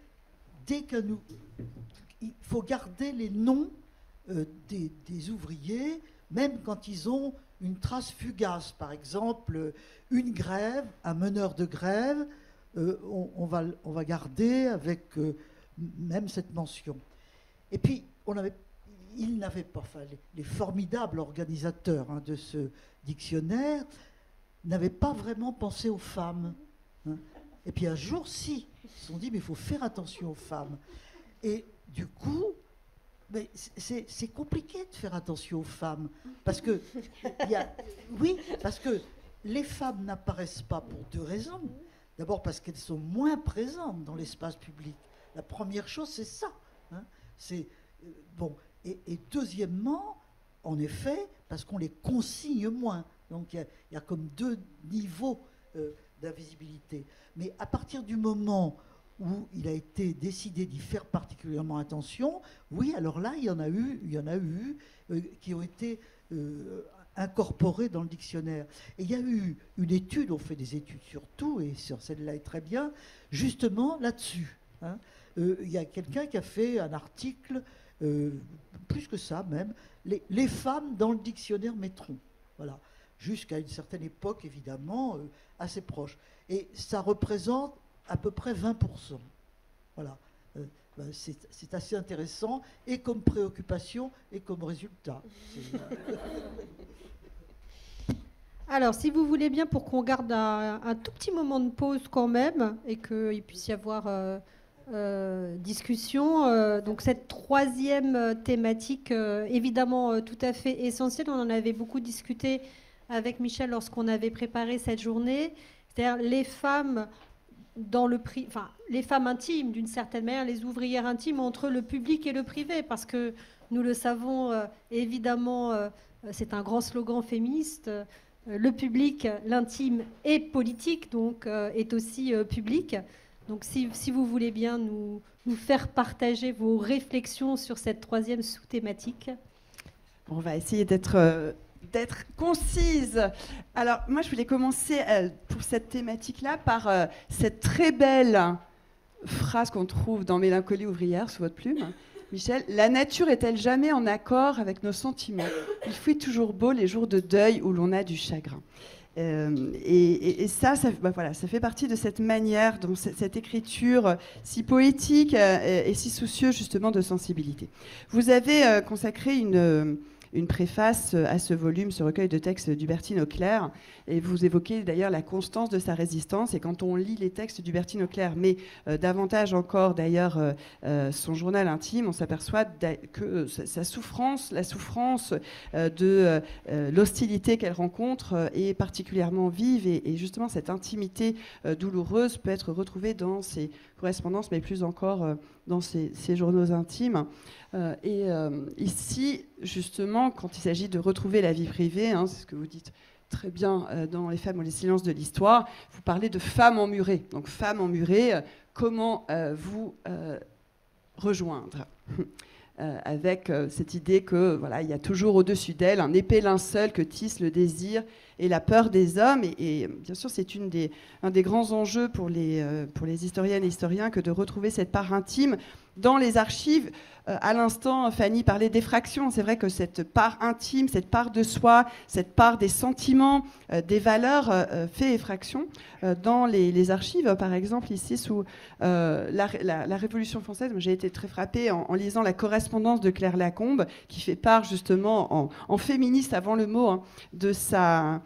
il faut garder les noms des ouvriers, même quand ils ont une trace fugace. Par exemple, une grève, un meneur de grève, on va garder avec même cette mention. Et puis, il n'avait pas, enfin, les formidables organisateurs de ce dictionnaire n'avaient pas vraiment pensé aux femmes. Hein. Et puis un jour, si, ils se sont dit, mais il faut faire attention aux femmes. Et du coup, mais c'est compliqué de faire attention aux femmes. Parce que, parce que les femmes n'apparaissent pas pour deux raisons. D'abord parce qu'elles sont moins présentes dans l'espace public. La première chose, c'est ça. Hein. C'est, bon. Et deuxièmement, en effet, parce qu'on les consigne moins. Donc il y a comme deux niveaux d'invisibilité. Mais à partir du moment où il a été décidé d'y faire particulièrement attention, oui, alors là, il y en a eu qui ont été incorporés dans le dictionnaire. Et il y a eu une étude, on fait des études sur tout, et sur celle-là est très bien, justement là-dessus. Hein. Il y a quelqu'un qui a fait un article, plus que ça même, les femmes dans le dictionnaire Maitron. Voilà. Jusqu'à une certaine époque, évidemment, assez proche. Et ça représente à peu près 20%. Voilà. C'est assez intéressant, et comme préoccupation, et comme résultat. Alors, si vous voulez bien, pour qu'on garde un tout petit moment de pause quand même, et qu'il puisse y avoir discussion. Donc cette troisième thématique, évidemment tout à fait essentielle, on en avait beaucoup discuté avec Michel lorsqu'on avait préparé cette journée, c'est-à-dire les femmes dans les femmes intimes d'une certaine manière, les ouvrières intimes entre le public et le privé, parce que nous le savons évidemment, c'est un grand slogan féministe, le public, l'intime est politique, donc est aussi public. Donc si vous voulez bien nous faire partager vos réflexions sur cette troisième sous-thématique. On va essayer d'être concise. Alors moi je voulais commencer pour cette thématique-là par cette très belle phrase qu'on trouve dans Mélancolie ouvrière sous votre plume. Michel, la nature est-elle jamais en accord avec nos sentiments? Il fait toujours beau les jours de deuil où l'on a du chagrin. Et ça fait partie de cette manière, dont cette écriture si poétique et si soucieuse justement de sensibilité. Vous avez consacré une préface à ce volume, ce recueil de textes d'Hubertine Auclert, et vous évoquez d'ailleurs la constance de sa résistance. Et quand on lit les textes d'Hubertine Auclert, mais davantage encore d'ailleurs son journal intime, on s'aperçoit que sa souffrance, la souffrance de l'hostilité qu'elle rencontre est particulièrement vive, et justement cette intimité douloureuse peut être retrouvée dans ses correspondances, mais plus encore dans ses journaux intimes. Ici, justement, quand il s'agit de retrouver la vie privée, c'est ce que vous dites très bien dans Les femmes ou les silences de l'histoire, vous parlez de femmes emmurées. Donc, femmes emmurées, comment vous rejoindre avec cette idée que il y a toujours au-dessus d'elle un épais linceul que tisse le désir et la peur des hommes. Et bien sûr, c'est un des grands enjeux pour les historiennes et historiens que de retrouver cette part intime dans les archives. À l'instant, Fanny parlait d'effraction. C'est vrai que cette part intime, cette part de soi, cette part des sentiments, des valeurs, fait effraction. Dans les archives, par exemple, ici, sous la Révolution française, j'ai été très frappée en lisant la correspondance de Claire Lacombe, qui fait part justement, en féministe avant le mot, hein, de sa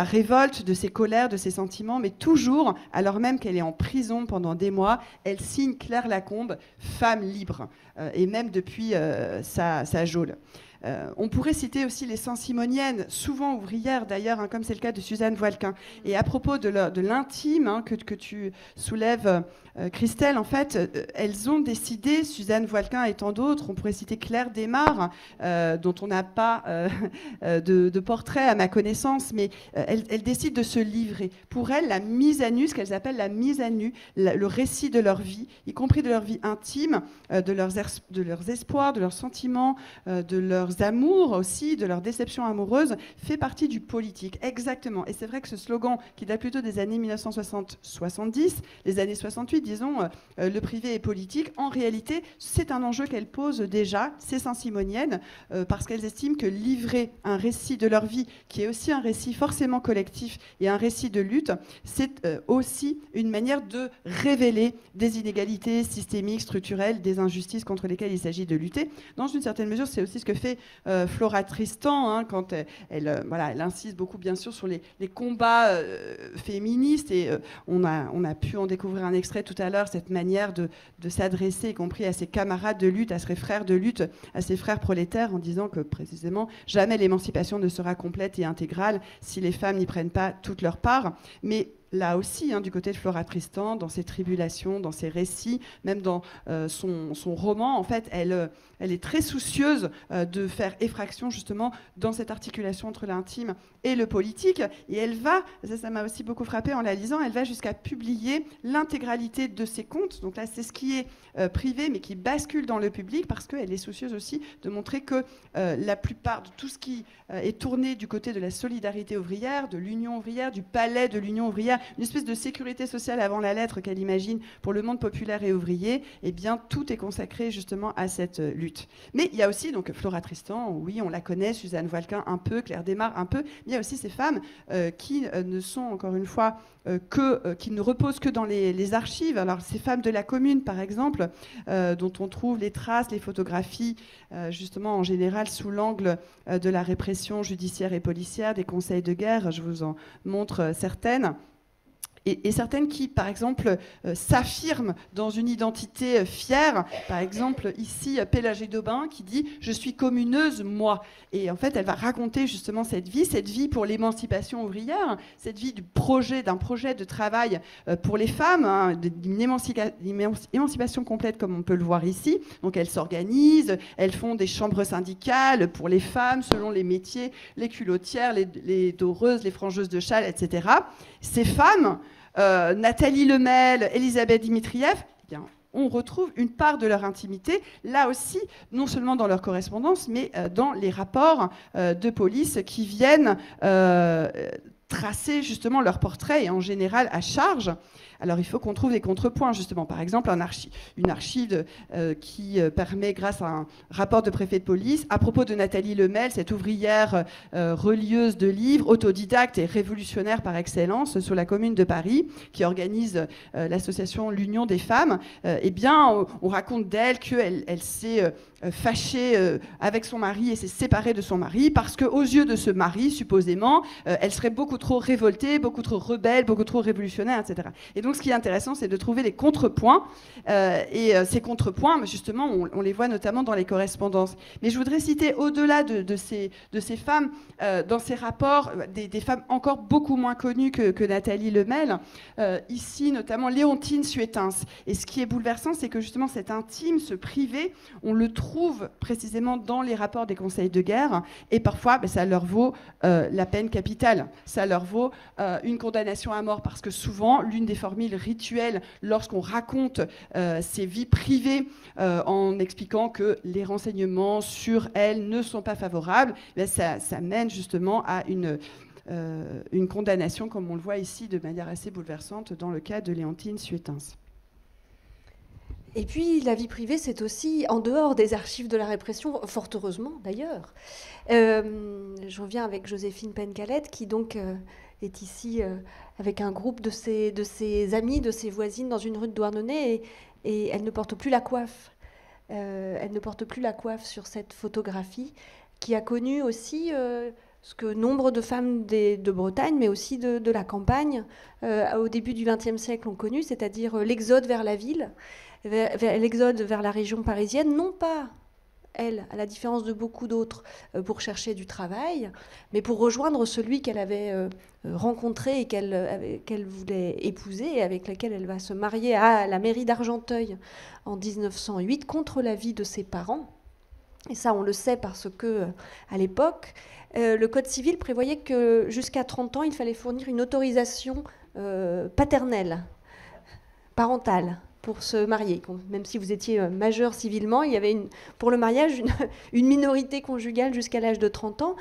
révolte, de ses colères, de ses sentiments, mais toujours, alors même qu'elle est en prison pendant des mois, elle signe Claire Lacombe, femme libre, et même depuis sa geôle. On pourrait citer aussi les Saint-Simoniennes, souvent ouvrières d'ailleurs, hein, comme c'est le cas de Suzanne Voilquin. Et à propos de l'intime, hein, que tu soulèves, Christelle, en fait, elles ont décidé, Suzanne Voilquin et tant d'autres, on pourrait citer Claire Desmarres, dont on n'a pas de portrait à ma connaissance, mais elles décident de se livrer. Pour elles, la mise à nu, ce qu'elles appellent la mise à nu, le récit de leur vie, y compris de leur vie intime, de leurs espoirs, de leurs sentiments, de leurs amours aussi, de leurs déceptions amoureuses, fait partie du politique. Exactement. Et c'est vrai que ce slogan, qui date plutôt des années 1960-70, les années 68, disons, le privé est politique, en réalité, c'est un enjeu qu'elles posent déjà, ces Saint-Simoniennes, parce qu'elles estiment que livrer un récit de leur vie, qui est aussi un récit forcément collectif et un récit de lutte, c'est aussi une manière de révéler des inégalités systémiques, structurelles, des injustices contre lesquelles il s'agit de lutter. Dans une certaine mesure, c'est aussi ce que fait Flora Tristan, hein, quand elle insiste beaucoup, bien sûr, sur les combats féministes, et on a pu en découvrir un extrait tout à l'heure, cette manière de s'adresser, y compris à ses camarades de lutte, à ses frères de lutte, à ses frères prolétaires, en disant que, précisément, jamais l'émancipation ne sera complète et intégrale si les femmes n'y prennent pas toute leur part. Mais là aussi, hein, du côté de Flora Tristan, dans ses tribulations, dans ses récits, même dans son roman, en fait, elle est très soucieuse de faire effraction, justement, dans cette articulation entre l'intime et le politique. Et elle va, ça m'a aussi beaucoup frappée en la lisant, elle va jusqu'à publier l'intégralité de ses contes. Donc là, c'est ce qui est privé, mais qui bascule dans le public, parce qu'elle est soucieuse aussi de montrer que la plupart de tout ce qui est tourné du côté de la solidarité ouvrière, de l'union ouvrière, du palais de l'union ouvrière, une espèce de sécurité sociale avant la lettre qu'elle imagine pour le monde populaire et ouvrier, eh bien, tout est consacré justement à cette lutte. Mais il y a aussi donc Flora Tristan, oui, on la connaît, Suzanne Voilquin un peu, Claire Desmarres un peu, mais il y a aussi ces femmes qui ne sont, encore une fois, qui ne reposent que dans les archives. Alors, ces femmes de la Commune, par exemple, dont on trouve les traces, les photographies, justement, en général, sous l'angle de la répression judiciaire et policière, des conseils de guerre. Je vous en montre certaines. Et certaines qui, par exemple, s'affirment dans une identité fière. Par exemple, ici, Pélagée d'Aubin qui dit « Je suis communeuse, moi ». Et en fait, elle va raconter justement cette vie pour l'émancipation ouvrière, cette vie d'un projet de travail pour les femmes, hein, d'une émancipation complète comme on peut le voir ici. Donc, elles s'organisent, elles font des chambres syndicales pour les femmes selon les métiers, les culottières, les doreuses, les frangeuses de châle, etc. Ces femmes... Nathalie Lemel, Elisabeth Dimitriev, eh bien, on retrouve une part de leur intimité, là aussi, non seulement dans leur correspondance, mais dans les rapports de police qui viennent tracer justement leur portrait, et en général à charge. Alors, il faut qu'on trouve des contrepoints, justement. Par exemple, une archive qui permet, grâce à un rapport de préfet de police, à propos de Nathalie Lemel, cette ouvrière relieuse de livres, autodidacte et révolutionnaire par excellence, sur la Commune de Paris, qui organise l'association L'Union des femmes. Eh bien, on raconte d'elle qu'elle s'est fâchée avec son mari et s'est séparée de son mari parce qu'aux yeux de ce mari, supposément, elle serait beaucoup trop révoltée, beaucoup trop rebelle, beaucoup trop révolutionnaire, etc. Et donc, ce qui est intéressant, c'est de trouver les contrepoints. Et ces contrepoints, justement, on les voit notamment dans les correspondances. Mais je voudrais citer, au-delà de ces femmes, dans ces rapports, des femmes encore beaucoup moins connues que Nathalie Lemel, ici, notamment Léontine Suétens. Et ce qui est bouleversant, c'est que justement, cet intime, ce privé, on le trouve précisément dans les rapports des conseils de guerre. Et parfois, ça leur vaut la peine capitale. Ça leur vaut une condamnation à mort, parce que souvent, l'une des formules rituelles, lorsqu'on raconte ses vies privées en expliquant que les renseignements sur elles ne sont pas favorables, ça mène justement à une condamnation, comme on le voit ici, de manière assez bouleversante dans le cas de Léontine Suétens. Et puis, la vie privée, c'est aussi en dehors des archives de la répression, fort heureusement d'ailleurs. Je reviens avec Joséphine Pencalette, qui donc est ici avec un groupe de ses amis, de ses voisines, dans une rue de Douarnenez, et elle ne porte plus la coiffe. Elle ne porte plus la coiffe sur cette photographie, qui a connu aussi ce que nombre de femmes de Bretagne, mais aussi de la campagne, au début du XXe siècle ont connu, c'est-à-dire l'exode vers la ville, l'exode vers la région parisienne, non pas, elle, à la différence de beaucoup d'autres, pour chercher du travail, mais pour rejoindre celui qu'elle avait rencontré et qu'elle voulait épouser, et avec lequel elle va se marier à la mairie d'Argenteuil en 1908, contre l'avis de ses parents. Et ça, on le sait parce que, à l'époque, le Code civil prévoyait que jusqu'à 30 ans, il fallait fournir une autorisation paternelle, parentale, pour se marier. Même si vous étiez majeur civilement, il y avait pour le mariage une minorité conjugale jusqu'à l'âge de 30 ans.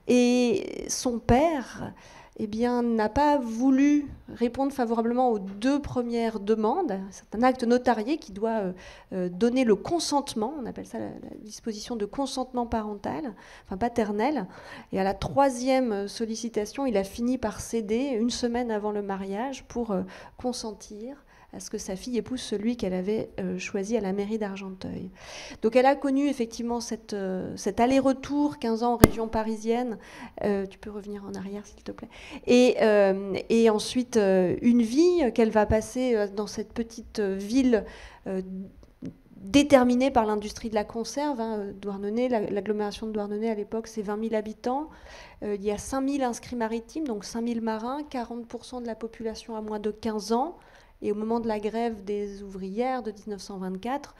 Et son père n'a pas voulu répondre favorablement aux 2 premières demandes. C'est un acte notarié qui doit donner le consentement, on appelle ça la disposition de consentement parental, enfin paternel. Et à la 3e sollicitation, il a fini par céder 1 semaine avant le mariage pour consentir à ce que sa fille épouse celui qu'elle avait choisi à la mairie d'Argenteuil. Donc elle a connu effectivement cet aller-retour, 15 ans en région parisienne. Tu peux revenir en arrière, s'il te plaît. Et ensuite, une vie qu'elle va passer dans cette petite ville déterminée par l'industrie de la conserve. Douarnenez, l'agglomération de Douarnenez à l'époque, c'est 20 000 habitants. Il y a 5 000 inscrits maritimes, donc 5 000 marins, 40% de la population à moins de 15 ans. Et au moment de la grève des ouvrières de 1924,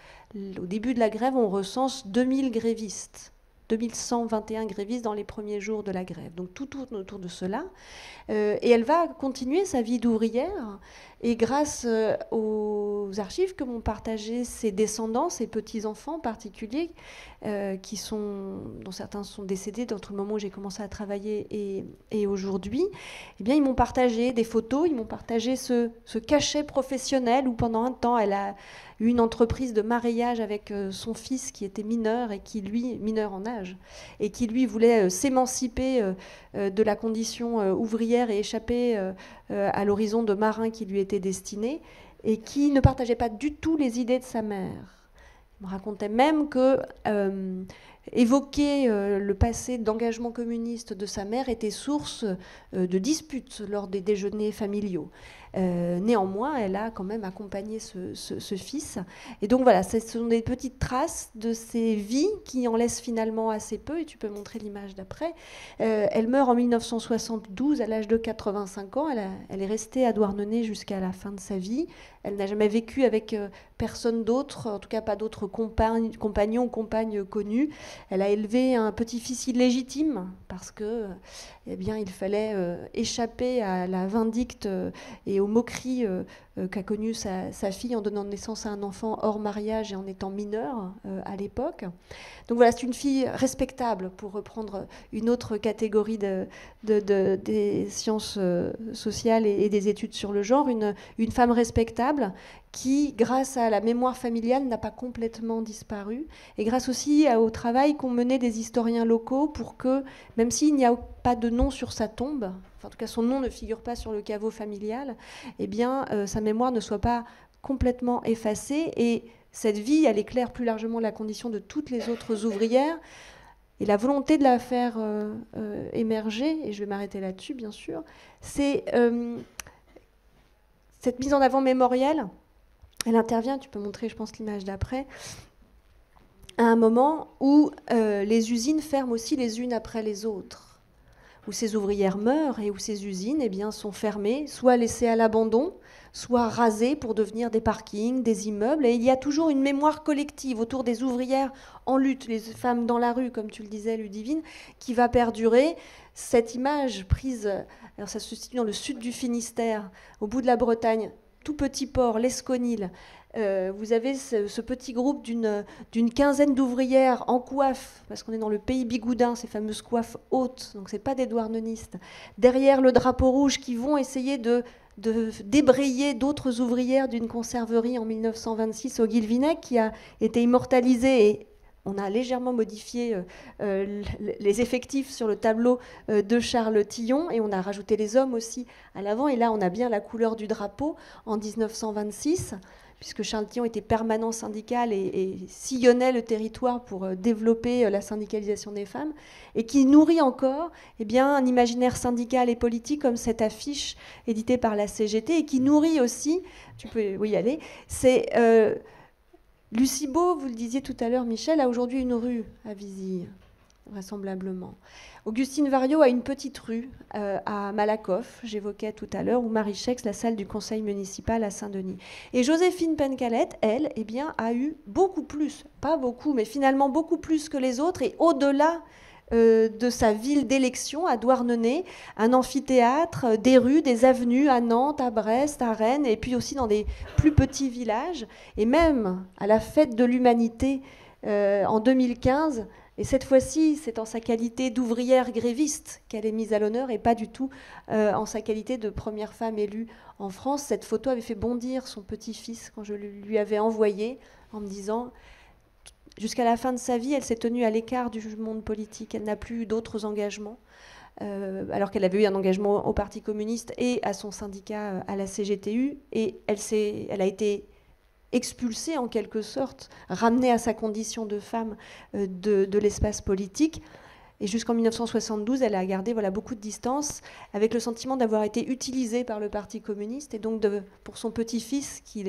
au début de la grève, on recense 2000 grévistes. 2121 grévistes dans les premiers jours de la grève. Donc tout tourne autour de cela. Et elle va continuer sa vie d'ouvrière. Et grâce aux archives que m'ont partagées ses descendants, ses petits-enfants en particulier, dont certains sont décédés entre le moment où j'ai commencé à travailler et aujourd'hui, eh bien, ils m'ont partagé des photos, ils m'ont partagé ce cachet professionnel où pendant un temps, elle a eu une entreprise de mareyage avec son fils qui était mineur, et qui, lui, mineur en âge, et qui, lui, voulait s'émanciper de la condition ouvrière et échapper à l'horizon de marin qui lui était destiné, et qui ne partageait pas du tout les idées de sa mère. Il me racontait même que évoquer le passé d'engagement communiste de sa mère était source de disputes lors des déjeuners familiaux. Néanmoins, elle a quand même accompagné ce fils. Et donc voilà, ce sont des petites traces de ces vies qui en laissent finalement assez peu. Et tu peux montrer l'image d'après. Elle meurt en 1972 à l'âge de 85 ans. Elle est restée à Douarnenez jusqu'à la fin de sa vie. Elle n'a jamais vécu avec personne d'autre, en tout cas pas d'autres compagnons ou compagnes connus. Elle a élevé un petit-fils illégitime parce que, il fallait échapper à la vindicte et aux moqueries qu'a connues sa fille en donnant naissance à un enfant hors mariage et en étant mineure à l'époque. Donc voilà, c'est une fille respectable, pour reprendre une autre catégorie des sciences sociales et des études sur le genre, une femme respectable qui, grâce à la mémoire familiale, n'a pas complètement disparu, et grâce aussi au travail qu'ont mené des historiens locaux pour que, même s'il n'y a pas de nom sur sa tombe, en tout cas son nom ne figure pas sur le caveau familial, sa mémoire ne soit pas complètement effacée. Et cette vie, elle éclaire plus largement la condition de toutes les autres ouvrières. Et la volonté de la faire émerger, et je vais m'arrêter là-dessus bien sûr, c'est cette mise en avant mémorielle. Elle intervient, tu peux montrer je pense l'image d'après, à un moment où les usines ferment aussi les unes après les autres, où ces ouvrières meurent et où ces usines sont fermées, soit laissées à l'abandon, soit rasées pour devenir des parkings, des immeubles. Et il y a toujours une mémoire collective autour des ouvrières en lutte, les femmes dans la rue, comme tu le disais, Ludivine, qui va perdurer. Cette image prise, alors ça se situe dans le sud du Finistère, au bout de la Bretagne, tout petit port, l'Esconil, vous avez ce petit groupe d'une quinzaine d'ouvrières en coiffe, parce qu'on est dans le pays bigoudin, ces fameuses coiffes hautes, donc ce n'est pas des douarnenistes, derrière le drapeau rouge, qui vont essayer de débrayer d'autres ouvrières d'une conserverie en 1926 au Guilvinec, qui a été immortalisée, et on a légèrement modifié les effectifs sur le tableau de Charles Tillon, et on a rajouté les hommes aussi à l'avant, et là on a bien la couleur du drapeau en 1926, puisque Charles Tillon était permanent syndical et sillonnait le territoire pour développer la syndicalisation des femmes, et qui nourrit encore un imaginaire syndical et politique, comme cette affiche éditée par la CGT, et qui nourrit aussi, tu peux y aller, c'est Lucie Beau, vous le disiez tout à l'heure, Michel, a aujourd'hui une rue à Vizille, vraisemblablement. Augustine Variot a une petite rue à Malakoff, j'évoquais tout à l'heure, ou Marie Schex, la salle du conseil municipal à Saint-Denis. Et Joséphine Pencalette, elle, a eu beaucoup plus, pas beaucoup, mais finalement beaucoup plus que les autres, et au-delà de sa ville d'élection, à Douarnenez, un amphithéâtre, des rues, des avenues à Nantes, à Brest, à Rennes, et puis aussi dans des plus petits villages, et même à la fête de l'humanité en 2015. Et cette fois-ci, c'est en sa qualité d'ouvrière gréviste qu'elle est mise à l'honneur, et pas du tout en sa qualité de première femme élue en France. Cette photo avait fait bondir son petit-fils quand je lui avais envoyé, en me disant... Jusqu'à la fin de sa vie, elle s'est tenue à l'écart du monde politique. Elle n'a plus eu d'autres engagements, alors qu'elle avait eu un engagement au Parti communiste et à son syndicat, à la CGTU. Et elle a été expulsée, en quelque sorte, ramenée à sa condition de femme de l'espace politique. Et jusqu'en 1972, elle a gardé beaucoup de distance, avec le sentiment d'avoir été utilisée par le Parti communiste. Et donc, pour son petit-fils, qui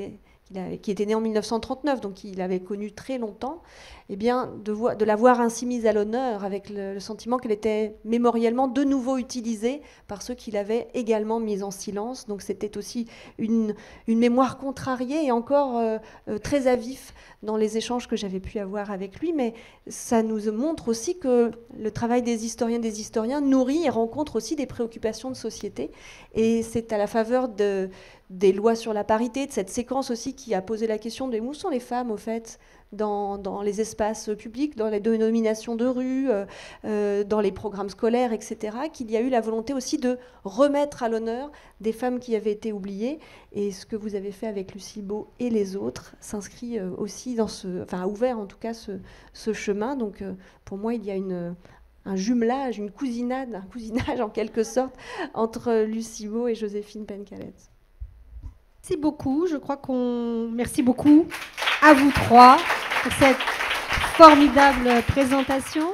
était né en 1939, donc il avait connu très longtemps, de la voir ainsi mise à l'honneur, avec le sentiment qu'elle était mémoriellement de nouveau utilisée par ceux qui l'avaient également mise en silence. Donc c'était aussi une mémoire contrariée et encore très à vif dans les échanges que j'avais pu avoir avec lui, mais ça nous montre aussi que le travail des historiens nourrit et rencontre aussi des préoccupations de société, et c'est à la faveur des lois sur la parité, de cette séquence aussi qui a posé la question de où sont les femmes, au fait, dans les espaces publics, dans les dénominations de rue, dans les programmes scolaires, etc., qu'il y a eu la volonté aussi de remettre à l'honneur des femmes qui avaient été oubliées. Et ce que vous avez fait avec Lucie Beau et les autres s'inscrit aussi a ouvert en tout cas ce chemin. Donc pour moi, il y a un jumelage, un cousinage en quelque sorte, entre Lucie Beau et Joséphine Pencalette. Merci beaucoup. Merci beaucoup à vous trois pour cette formidable présentation.